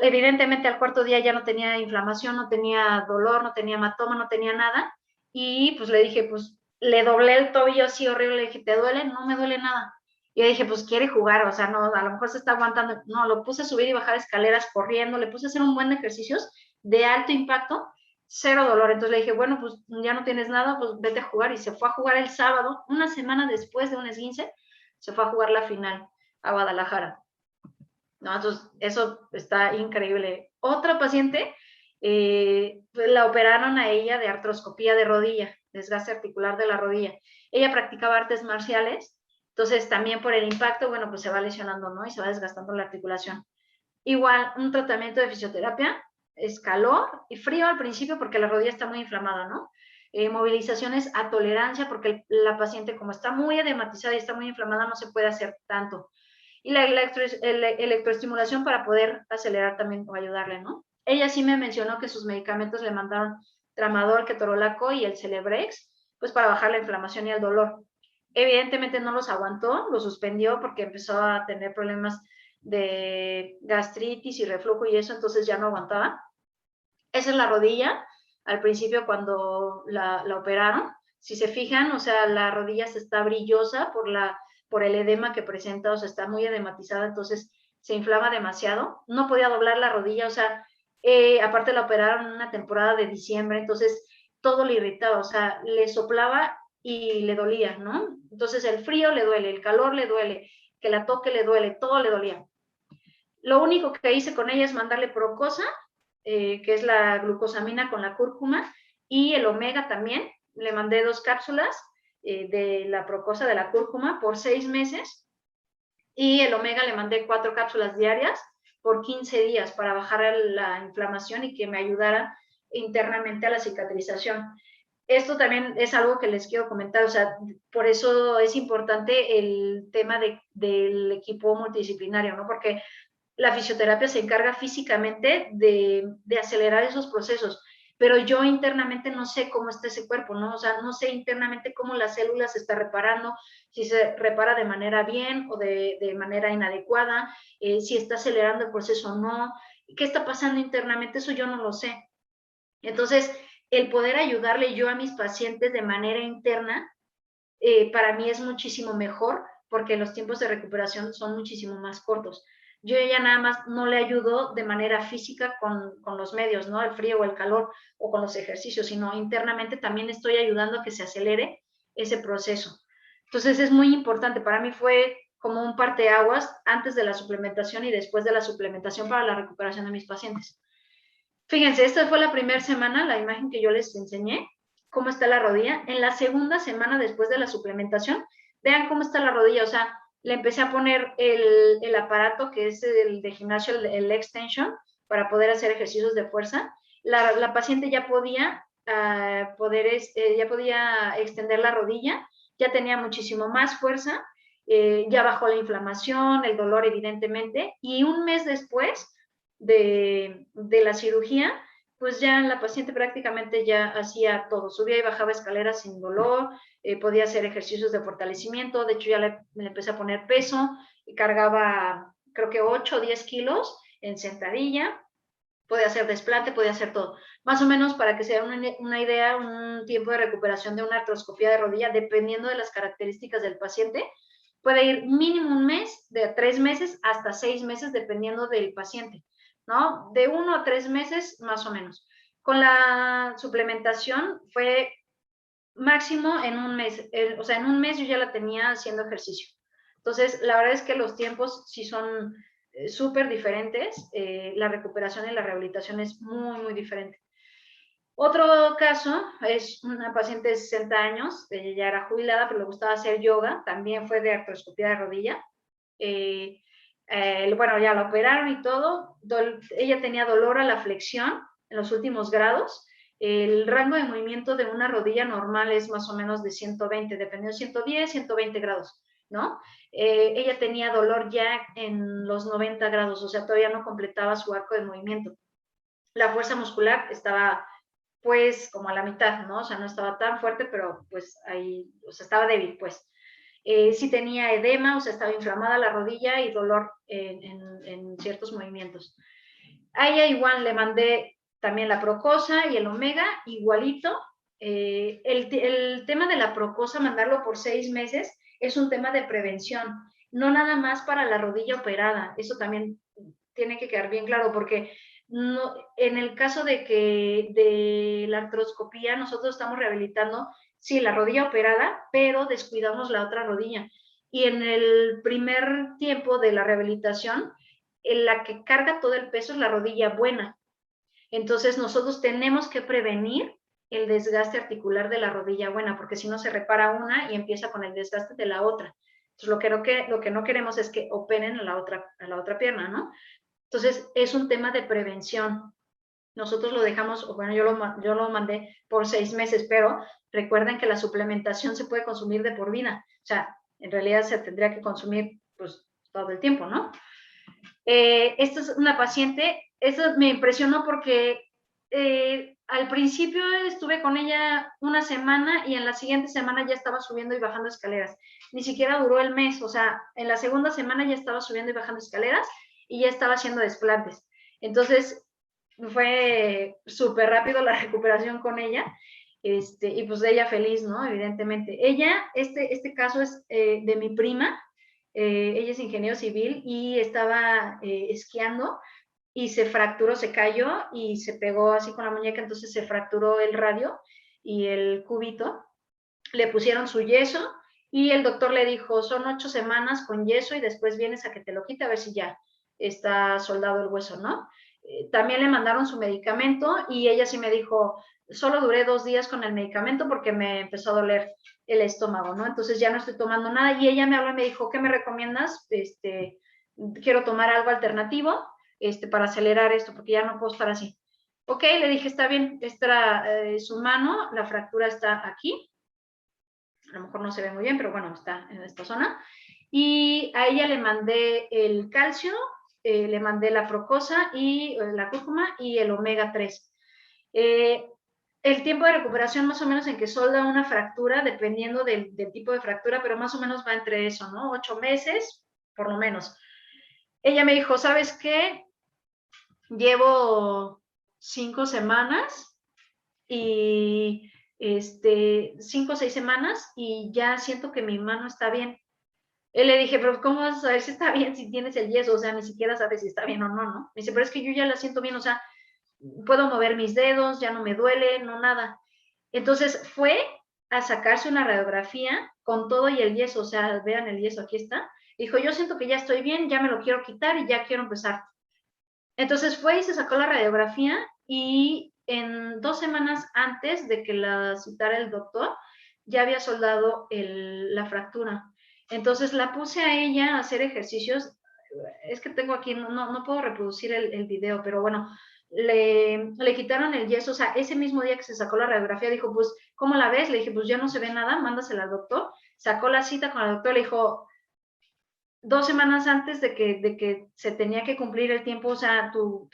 Evidentemente al cuarto día ya no tenía inflamación, no tenía dolor, no tenía hematoma, no tenía nada, y pues le dije, pues le doblé el tobillo así horrible, le dije, ¿te duele? No me duele nada. Y yo dije, pues quiere jugar, o sea, no, a lo mejor se está aguantando. No, lo puse a subir y bajar escaleras corriendo, le puse a hacer un buen de ejercicios de alto impacto, cero dolor. Entonces le dije, bueno, pues ya no tienes nada, pues vete a jugar. Y se fue a jugar el sábado, una semana después de un esguince, se fue a jugar la final a Guadalajara. No, entonces eso está increíble. Otra paciente, la operaron a ella de artroscopía de rodilla, desgaste articular de la rodilla. Ella practicaba artes marciales, entonces también por el impacto, bueno, pues se va lesionando, ¿no? Y se va desgastando la articulación. Igual, un tratamiento de fisioterapia es calor y frío al principio porque la rodilla está muy inflamada, ¿no? movilizaciones a tolerancia, porque la paciente como está muy edematizada y está muy inflamada no se puede hacer tanto. Y la electroestimulación para poder acelerar también o ayudarle, ¿no? Ella sí me mencionó que sus medicamentos le mandaron tramadol, ketorolaco y el Celebrex, pues para bajar la inflamación y el dolor. Evidentemente no los aguantó, los suspendió porque empezó a tener problemas de gastritis y reflujo y eso, entonces ya no aguantaba. Esa es la rodilla, al principio cuando la operaron. Si se fijan, o sea, la rodilla se está brillosa por el edema que presenta, o sea, está muy edematizada, entonces se inflama demasiado. No podía doblar la rodilla, o sea, aparte la operaron en una temporada de diciembre, entonces todo le irritaba, o sea, le soplaba y le dolía, ¿no? Entonces el frío le duele, el calor le duele, que la toque le duele, todo le dolía. Lo único que hice con ella es mandarle Procosa, que es la glucosamina con la cúrcuma, y el omega también. Le mandé 2 cápsulas de la Procosa de la cúrcuma por 6 meses, y el omega le mandé 4 cápsulas diarias por 15 días para bajar la inflamación y que me ayudara internamente a la cicatrización. Esto también es algo que les quiero comentar, o sea, por eso es importante el tema del equipo multidisciplinario, ¿no? Porque la fisioterapia se encarga físicamente de acelerar esos procesos, pero yo internamente no sé cómo está ese cuerpo, ¿no? O sea, no sé internamente cómo la célula se está reparando, si se repara de manera bien o de manera inadecuada, si está acelerando el proceso o no, qué está pasando internamente, eso yo no lo sé. Entonces, el poder ayudarle yo a mis pacientes de manera interna, para mí es muchísimo mejor porque los tiempos de recuperación son muchísimo más cortos. Yo ya nada más no le ayudo de manera física con los medios, ¿no? El frío o el calor o con los ejercicios, sino internamente también estoy ayudando a que se acelere ese proceso. Entonces es muy importante, para mí fue como un parteaguas antes de la suplementación y después de la suplementación para la recuperación de mis pacientes. Fíjense, esta fue la primera semana, la imagen que yo les enseñé, cómo está la rodilla. En la segunda semana después de la suplementación, vean cómo está la rodilla, o sea, le empecé a poner el aparato que es el de gimnasio, el extension, para poder hacer ejercicios de fuerza. La paciente ya podía, ya podía extender la rodilla, ya tenía muchísimo más fuerza, ya bajó la inflamación, el dolor evidentemente, y un mes después de la cirugía, pues ya la paciente prácticamente ya hacía todo, subía y bajaba escaleras sin dolor, podía hacer ejercicios de fortalecimiento, de hecho ya le empecé a poner peso, y cargaba creo que 8 o 10 kilos en sentadilla, podía hacer desplante, podía hacer todo. Más o menos para que se den una idea, un tiempo de recuperación de una artroscopía de rodilla, dependiendo de las características del paciente, puede ir mínimo un mes, de 3 meses hasta 6 meses, dependiendo del paciente, ¿no? De 1 a 3 meses, más o menos. Con la suplementación fue máximo en un mes, o sea, en un mes yo ya la tenía haciendo ejercicio. Entonces, la verdad es que los tiempos sí son súper diferentes, la recuperación y la rehabilitación es muy, muy diferente. Otro caso es una paciente de 60 años, ella ya era jubilada, pero le gustaba hacer yoga, también fue de artroscopía de rodilla. Bueno, ya la operaron y todo, ella tenía dolor a la flexión en los últimos grados. El rango de movimiento de una rodilla normal es más o menos de 120, dependiendo de 110, 120 grados, ¿no? Ella tenía dolor ya en los 90 grados, o sea, todavía no completaba su arco de movimiento. La fuerza muscular estaba pues como a la mitad, ¿no? O sea, no estaba tan fuerte, pero pues ahí, o sea, estaba débil, pues. Sí tenía edema, o sea, estaba inflamada la rodilla y dolor en ciertos movimientos. A ella igual le mandé también la Procosa y el omega, igualito. El tema de la Procosa, mandarlo por 6 meses, es un tema de prevención, no nada más para la rodilla operada, eso también tiene que quedar bien claro, porque no, en el caso de la artroscopía, nosotros estamos rehabilitando, sí, la rodilla operada, pero descuidamos la otra rodilla. Y en el primer tiempo de la rehabilitación, en la que carga todo el peso es la rodilla buena. Entonces, nosotros tenemos que prevenir el desgaste articular de la rodilla buena, porque si no se repara una y empieza con el desgaste de la otra. Entonces, lo que no queremos es que operen a la otra pierna, ¿no? Entonces, es un tema de prevención. nosotros lo dejamos, o bueno, yo lo mandé por 6 meses, pero recuerden que la suplementación se puede consumir de por vida. O sea, en realidad se tendría que consumir pues todo el tiempo, ¿no? Esta es una paciente, eso me impresionó porque al principio estuve con ella una semana y en la siguiente semana ya estaba subiendo y bajando escaleras. Ni siquiera duró el mes, o sea, en la segunda semana ya estaba subiendo y bajando escaleras y ya estaba haciendo desplantes. Entonces, fue súper rápido la recuperación con ella. Y pues ella feliz, ¿no? Evidentemente. Ella, este caso es de mi prima, ella es ingeniero civil y estaba esquiando y se fracturó, se cayó y se pegó así con la muñeca, entonces se fracturó el radio y el cúbito, le pusieron su yeso y el doctor le dijo, son 8 semanas con yeso y después vienes a que te lo quite a ver si ya está soldado el hueso, ¿no? También le mandaron su medicamento y ella sí me dijo, solo duré 2 días con el medicamento porque me empezó a doler el estómago, ¿no? Entonces ya no estoy tomando nada y ella me habló y me dijo, ¿qué me recomiendas? Quiero tomar algo alternativo para acelerar esto porque ya no puedo estar así. Ok, le dije, está bien, esta su mano, la fractura está aquí, a lo mejor no se ve muy bien, pero bueno, está en esta zona. Y a ella le mandé el calcio, le mandé la fructosa y la cúrcuma y el omega 3. El tiempo de recuperación más o menos en que solda una fractura, dependiendo del tipo de fractura, pero más o menos va entre eso, ¿no? 8 meses, por lo menos. Ella me dijo, ¿sabes qué? Llevo 5 semanas y 5 o 6 semanas y ya siento que mi mano está bien. Él le dije, pero ¿cómo vas a saber si está bien si tienes el yeso? O sea, ni siquiera sabes si está bien o no, ¿no? Me dice, pero es que yo ya la siento bien, o sea, puedo mover mis dedos, ya no me duele, no nada. Entonces fue a sacarse una radiografía con todo y el yeso, o sea, vean el yeso, aquí está. Dijo, yo siento que ya estoy bien, ya me lo quiero quitar y ya quiero empezar. Entonces fue y se sacó la radiografía y en 2 semanas antes de que la citara el doctor, ya había soldado la fractura. Entonces la puse a ella a hacer ejercicios. Es que tengo aquí, no puedo reproducir el video, pero bueno, le quitaron el yeso, o sea, ese mismo día que se sacó la radiografía, dijo, pues, ¿cómo la ves? Le dije, pues ya no se ve nada, mándasela al doctor. Sacó la cita con el doctor, le dijo, 2 semanas antes de que se tenía que cumplir el tiempo, o sea, tu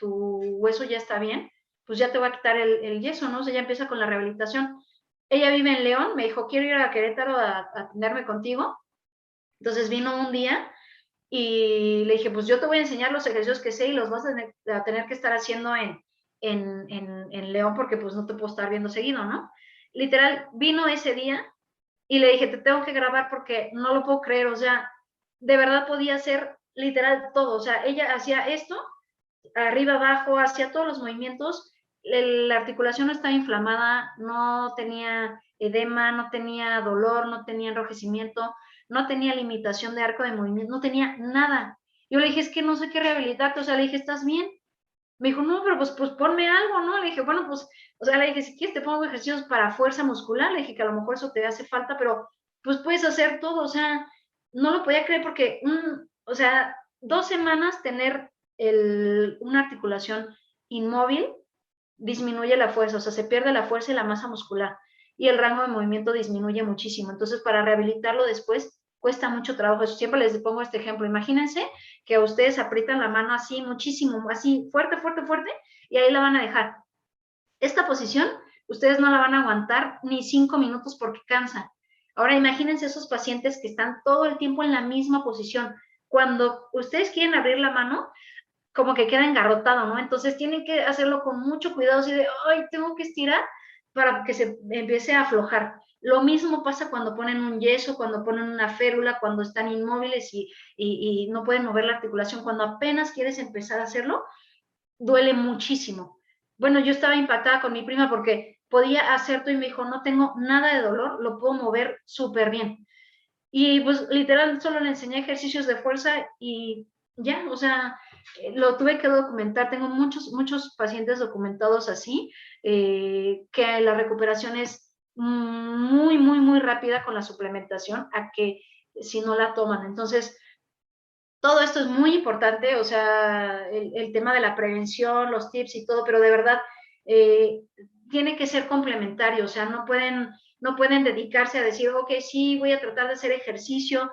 hueso ya está bien, pues ya te va a quitar el yeso, ¿no? O sea, ya empieza con la rehabilitación. Ella vive en León, me dijo, quiero ir a Querétaro a atenderme contigo. Entonces vino un día y le dije, pues yo te voy a enseñar los ejercicios que sé y los vas a tener que estar haciendo en León porque pues no te puedo estar viendo seguido, ¿no? Literal, vino ese día y le dije, te tengo que grabar porque no lo puedo creer, o sea, de verdad podía hacer literal todo, o sea, ella hacía esto, arriba, abajo, hacía todos los movimientos, la articulación no estaba inflamada, no tenía edema, no tenía dolor, no tenía enrojecimiento, no tenía limitación de arco de movimiento, no tenía nada. Yo le dije, es que no sé qué rehabilitarte, o sea, le dije, ¿estás bien? Me dijo, no, pero pues ponme algo, ¿no? Le dije, bueno, pues, o sea, le dije, si quieres te pongo ejercicios para fuerza muscular, le dije que a lo mejor eso te hace falta, pero pues puedes hacer todo, o sea, no lo podía creer porque, o sea, 2 semanas tener una articulación inmóvil disminuye la fuerza, o sea, se pierde la fuerza y la masa muscular y el rango de movimiento disminuye muchísimo. Entonces, para rehabilitarlo después cuesta mucho trabajo. Siempre les pongo este ejemplo. Imagínense que a ustedes aprietan la mano así muchísimo, así fuerte, fuerte, fuerte, y ahí la van a dejar. Esta posición, ustedes no la van a aguantar ni 5 minutos porque cansa. Ahora, imagínense esos pacientes que están todo el tiempo en la misma posición. Cuando ustedes quieren abrir la mano, como que queda engarrotado, ¿no? Entonces tienen que hacerlo con mucho cuidado, así de, ay, tengo que estirar para que se empiece a aflojar. Lo mismo pasa cuando ponen un yeso, cuando ponen una férula, cuando están inmóviles y no pueden mover la articulación. Cuando apenas quieres empezar a hacerlo, duele muchísimo. Bueno, yo estaba impactada con mi prima porque podía hacer todo y me dijo, no tengo nada de dolor, lo puedo mover súper bien. Y pues literal solo le enseñé ejercicios de fuerza y ya, o sea, lo tuve que documentar. Tengo muchos pacientes documentados así, que la recuperación es muy, muy, muy rápida con la suplementación a que si no la toman. Entonces, todo esto es muy importante, o sea, el tema de la prevención, los tips y todo, pero de verdad, tiene que ser complementario, o sea, no pueden dedicarse a decir, ok, sí, voy a tratar de hacer ejercicio,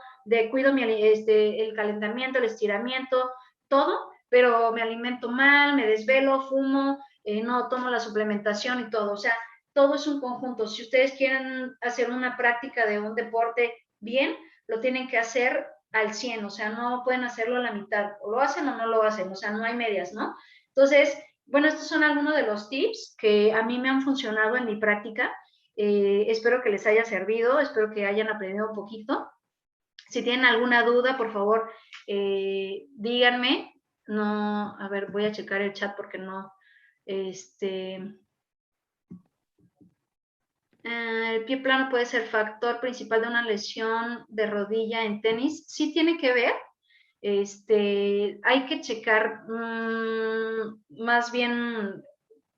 cuido el calentamiento, el estiramiento, todo, pero me alimento mal, me desvelo, fumo, no tomo la suplementación y todo, o sea, todo es un conjunto. Si ustedes quieren hacer una práctica de un deporte bien, lo tienen que hacer al 100, o sea, no pueden hacerlo a la mitad, o lo hacen o no lo hacen, o sea, no hay medias, ¿no? Entonces, bueno, estos son algunos de los tips que a mí me han funcionado en mi práctica. Espero que les haya servido, espero que hayan aprendido un poquito. Si tienen alguna duda, por favor, díganme. No, a ver, voy a checar el chat porque no, el pie plano puede ser factor principal de una lesión de rodilla en tenis. Sí tiene que ver. Hay que checar más bien,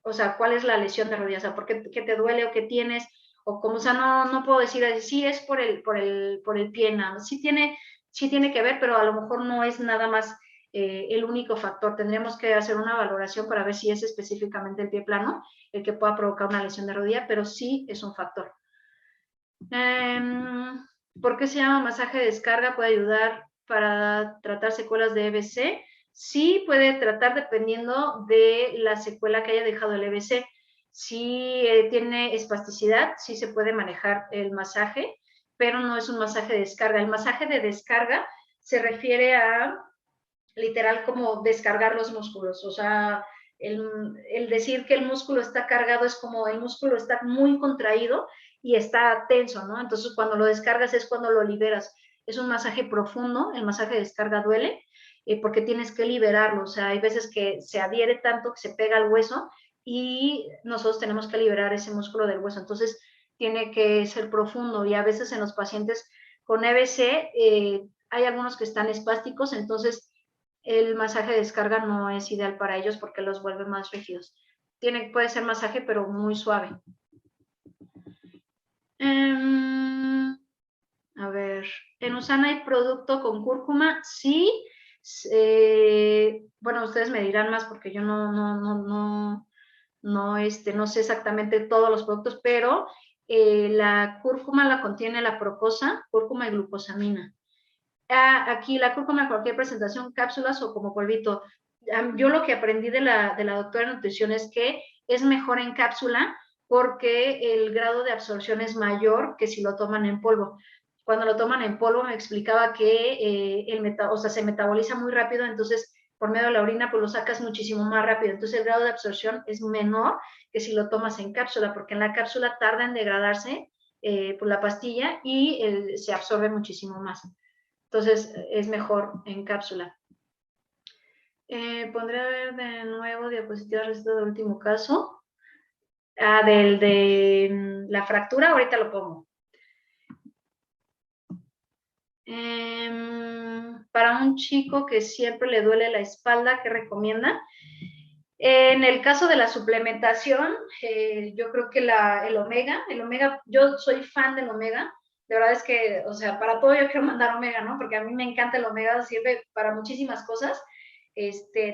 o sea, cuál es la lesión de rodilla, o sea, por qué te duele o qué tienes, o como, o sea, no puedo decir, sí es por el pie, nada, sí tiene que ver, pero a lo mejor no es nada más el único factor. Tendríamos que hacer una valoración para ver si es específicamente el pie plano el que pueda provocar una lesión de rodilla, pero sí es un factor. ¿Por qué se llama masaje de descarga? ¿Puede ayudar para tratar secuelas de EBC? Sí, puede tratar dependiendo de la secuela que haya dejado el EBC. Si tiene espasticidad, sí se puede manejar el masaje, pero no es un masaje de descarga. El masaje de descarga se refiere a, literal, como descargar los músculos. O sea, el decir que el músculo está cargado es como el músculo está muy contraído y está tenso, ¿no? Entonces, cuando lo descargas es cuando lo liberas. Es un masaje profundo, el masaje de descarga duele, porque tienes que liberarlo. O sea, hay veces que se adhiere tanto que se pega al hueso y nosotros tenemos que liberar ese músculo del hueso. Entonces, tiene que ser profundo y a veces en los pacientes con EBC hay algunos que están espásticos, entonces el masaje de descarga no es ideal para ellos porque los vuelve más rígidos. Puede ser masaje, pero muy suave. A ver, ¿en Usana hay producto con cúrcuma? Sí. Bueno, ustedes me dirán más porque yo no sé exactamente todos los productos, pero la cúrcuma la contiene la proposa, cúrcuma y glucosamina. Aquí la cúrcuma en cualquier presentación, cápsulas o como polvito. Yo lo que aprendí de la doctora de nutrición es que es mejor en cápsula porque el grado de absorción es mayor que si lo toman en polvo. Cuando lo toman en polvo me explicaba que se metaboliza muy rápido, entonces por medio de la orina pues lo sacas muchísimo más rápido. Entonces el grado de absorción es menor que si lo tomas en cápsula, porque en la cápsula tarda en degradarse por la pastilla y se absorbe muchísimo más. Entonces es mejor en cápsula. Pondré a ver de nuevo diapositivas receta del último caso. Del de la fractura, ahorita lo pongo. Para un chico que siempre le duele la espalda, ¿qué recomienda? En el caso de la suplementación, yo creo que el omega, yo soy fan del omega. De verdad es que, o sea, para todo yo quiero mandar omega, ¿no? Porque a mí me encanta el omega, sirve para muchísimas cosas.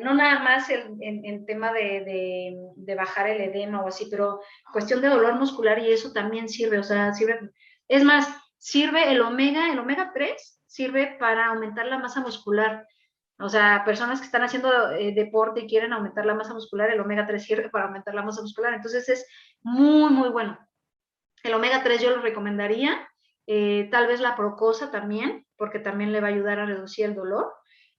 No nada más en tema de bajar el edema o así, pero cuestión de dolor muscular y eso también sirve, o sea, sirve. Es más, sirve el omega 3 sirve para aumentar la masa muscular. O sea, personas que están haciendo deporte y quieren aumentar la masa muscular, el omega 3 sirve para aumentar la masa muscular. Entonces es muy, muy bueno. El omega 3 yo lo recomendaría. Tal vez la Procosa también, porque también le va a ayudar a reducir el dolor.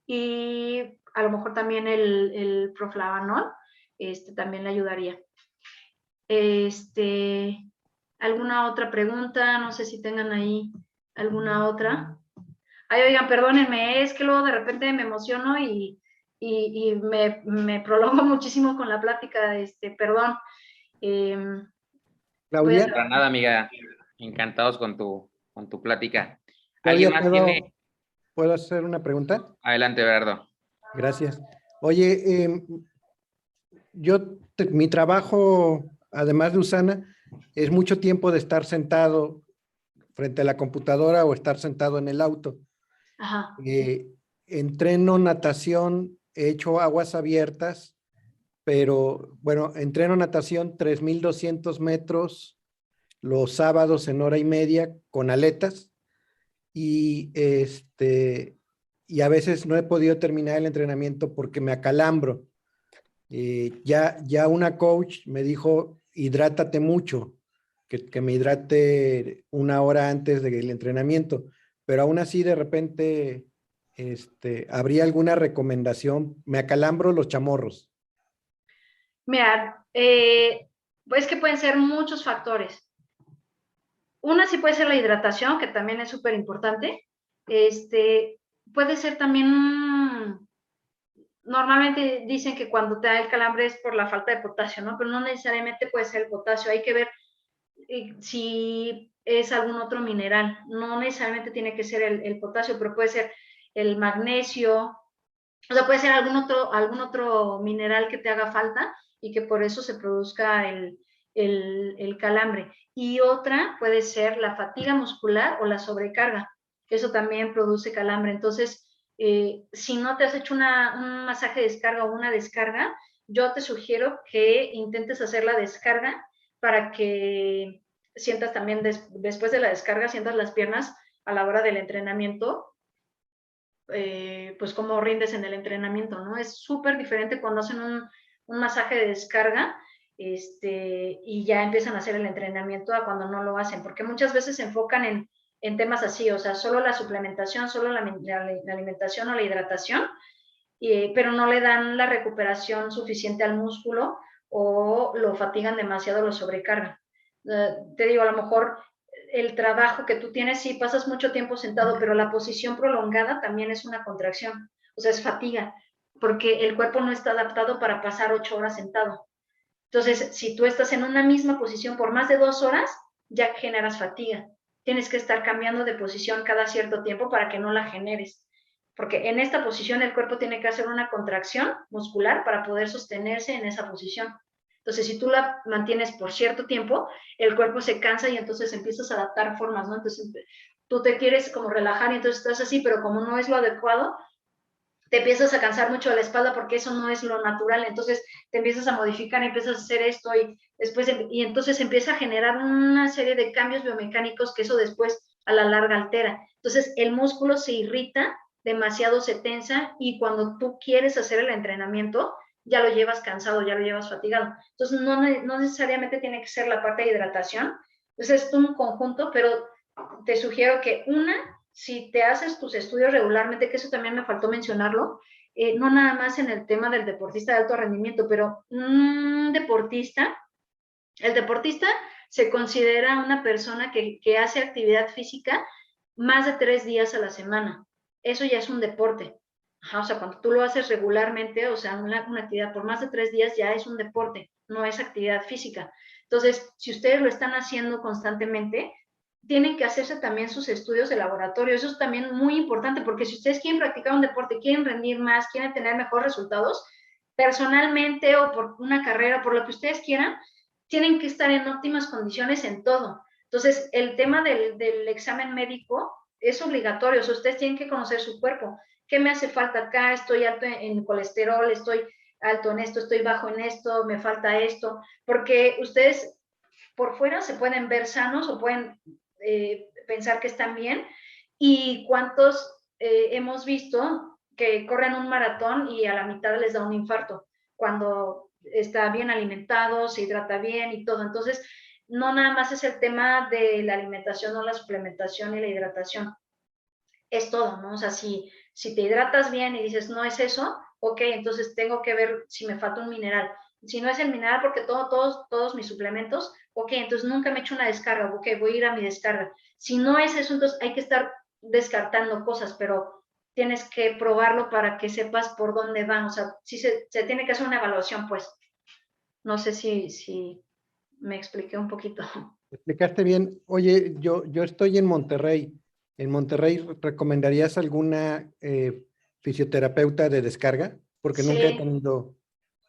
Y a lo mejor también el Proflavanol también le ayudaría. ¿Alguna otra pregunta? No sé si tengan ahí alguna otra. Ay, oigan, perdónenme, es que luego de repente me emociono y me prolongo muchísimo con la plática, perdón. Claudia, Para nada, amiga. Encantados con tu plática. Claudia, ¿Alguien más tiene? ¿puedo hacer una pregunta? Adelante, Berardo. Gracias. Oye, mi trabajo, además de Usana, es mucho tiempo de estar sentado frente a la computadora o estar sentado en el auto. Ajá. Entreno natación, he hecho aguas abiertas pero bueno, entreno natación 3,200 metros los sábados en hora y media con aletas y y a veces no he podido terminar el entrenamiento porque me acalambro. Ya una coach me dijo, hidrátate mucho, que me hidrate 1 hora antes del entrenamiento, pero aún así de repente ¿habría alguna recomendación? Me acalambro los chamorros. Mira, pues que pueden ser muchos factores. Una sí puede ser la hidratación, que también es súper importante. Puede ser también, normalmente dicen que cuando te da el calambre es por la falta de potasio, ¿no? Pero no necesariamente puede ser el potasio, hay que ver si es algún otro mineral. No necesariamente tiene que ser el potasio, pero puede ser el magnesio, o sea, puede ser algún otro mineral que te haga falta y que por eso se produzca el calambre. Y otra puede ser la fatiga muscular o la sobrecarga. Eso también produce calambre. Entonces, si no te has hecho un masaje de descarga o una descarga, yo te sugiero que intentes hacer la descarga para que sientas también, después de la descarga, sientas las piernas a la hora del entrenamiento, pues cómo rindes en el entrenamiento, ¿no? Es súper diferente cuando hacen un masaje de descarga y ya empiezan a hacer el entrenamiento a cuando no lo hacen, porque muchas veces se enfocan en temas así, o sea, solo la suplementación, solo la alimentación o la hidratación, pero no le dan la recuperación suficiente al músculo o lo fatigan demasiado, lo sobrecargan. Te digo, a lo mejor el trabajo que tú tienes, sí, pasas mucho tiempo sentado, pero la posición prolongada también es una contracción, o sea, es fatiga, porque el cuerpo no está adaptado para pasar 8 horas sentado. Entonces, si tú estás en una misma posición por más de 2 horas, ya generas fatiga. Tienes que estar cambiando de posición cada cierto tiempo para que no la generes, porque en esta posición el cuerpo tiene que hacer una contracción muscular para poder sostenerse en esa posición. Entonces, si tú la mantienes por cierto tiempo, el cuerpo se cansa y entonces empiezas a adaptar formas, ¿no? Entonces, tú te quieres como relajar y entonces estás así, pero como no es lo adecuado, te empiezas a cansar mucho de la espalda porque eso no es lo natural, entonces te empiezas a modificar, empiezas a hacer esto y entonces empieza a generar una serie de cambios biomecánicos que eso después a la larga altera. Entonces el músculo se irrita, demasiado se tensa y cuando tú quieres hacer el entrenamiento ya lo llevas cansado, ya lo llevas fatigado. Entonces no necesariamente tiene que ser la parte de hidratación, entonces es un conjunto, pero te sugiero que si te haces tus estudios regularmente, que eso también me faltó mencionarlo, no nada más en el tema del deportista de alto rendimiento, pero el deportista se considera una persona que hace actividad física más de 3 días a la semana. Eso ya es un deporte. Ajá, o sea, cuando tú lo haces regularmente, o sea, una actividad por más de 3 días ya es un deporte, no es actividad física. Entonces, si ustedes lo están haciendo constantemente, tienen que hacerse también sus estudios de laboratorio. Eso es también muy importante, porque si ustedes quieren practicar un deporte, quieren rendir más, quieren tener mejores resultados, personalmente o por una carrera, por lo que ustedes quieran, tienen que estar en óptimas condiciones en todo. Entonces, el tema del examen médico es obligatorio, o sea, ustedes tienen que conocer su cuerpo. ¿Qué me hace falta acá? Estoy alto en colesterol, estoy alto en esto, estoy bajo en esto, me falta esto, porque ustedes por fuera se pueden ver sanos o pueden pensar que están bien, y cuántos hemos visto que corren un maratón y a la mitad les da un infarto, cuando está bien alimentado, se hidrata bien y todo. Entonces, no nada más es el tema de la alimentación o la suplementación y la hidratación, es todo, ¿no? O sea, si te hidratas bien y dices, no es eso, ok, entonces tengo que ver si me falta un mineral. Si no es el mineral, porque todos mis suplementos, ok, entonces nunca me echo una descarga, ok, voy a ir a mi descarga. Si no es eso, entonces hay que estar descartando cosas, pero tienes que probarlo para que sepas por dónde van. O sea, sí se tiene que hacer una evaluación, pues. No sé si me expliqué un poquito. Explicaste bien. Oye, yo estoy en Monterrey. ¿En Monterrey recomendarías alguna fisioterapeuta de descarga? Porque nunca he Sí, tenido.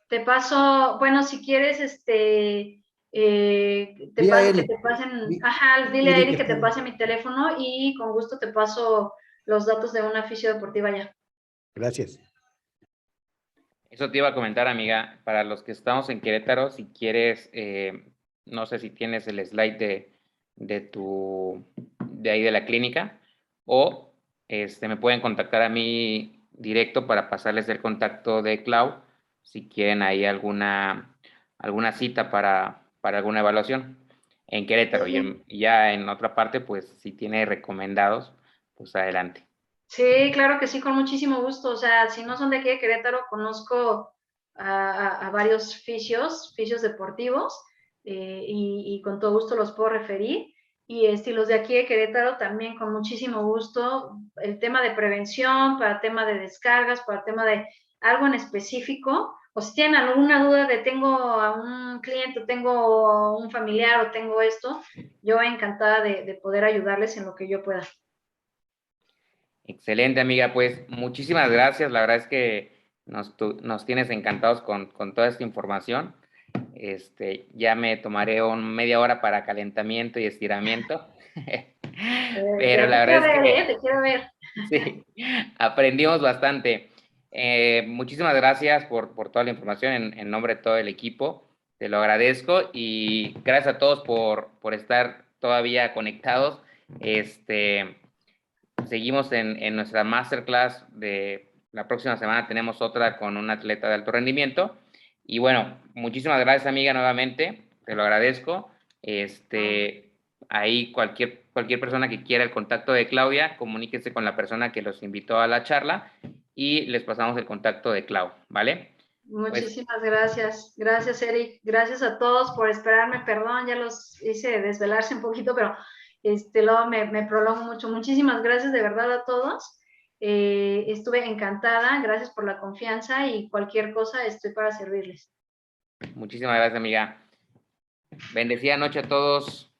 te paso, bueno, si quieres, te Vi a paso que Eric. te pasen, Vi- ajá, dile a Eric Eric que te está. pase mi teléfono y con gusto te paso los datos de una fisio deportiva ya. Gracias. Eso te iba a comentar, amiga, para los que estamos en Querétaro, si quieres, no sé si tienes el slide de ahí de la clínica, o me pueden contactar a mí directo para pasarles el contacto de Clau, si quieren ahí alguna cita para alguna evaluación en Querétaro. Y ya en otra parte, pues si tiene recomendados, pues adelante. Sí, claro que sí, con muchísimo gusto. O sea, si no son de aquí de Querétaro, conozco a varios fisios deportivos, y con todo gusto los puedo referir. Y los de aquí de Querétaro también con muchísimo gusto. El tema de prevención, para tema de descargas, para tema de algo en específico, o si tienen alguna duda de tengo a un cliente, tengo un familiar o tengo esto, yo encantada de poder ayudarles en lo que yo pueda. Excelente, amiga. Pues muchísimas gracias. La verdad es que nos tienes encantados con toda esta información. Ya me tomaré media hora para calentamiento y estiramiento. Pero la verdad es que te quiero ver. sí, aprendimos bastante. Muchísimas gracias por toda la información en nombre de todo el equipo. Te lo agradezco y gracias a todos por estar todavía conectados. Seguimos en nuestra masterclass de la próxima semana. Tenemos otra con un atleta de alto rendimiento. Y bueno, muchísimas gracias, amiga, nuevamente. Te lo agradezco. Ahí cualquier persona que quiera el contacto de Claudia, comuníquese con la persona que los invitó a la charla y les pasamos el contacto de Clau, ¿vale? Muchísimas gracias. Gracias, Eric. Gracias a todos por esperarme. Perdón, ya los hice desvelarse un poquito, pero luego me prolongo mucho. Muchísimas gracias de verdad a todos. Estuve encantada. Gracias por la confianza y cualquier cosa estoy para servirles. Muchísimas gracias, amiga. Bendecida noche a todos.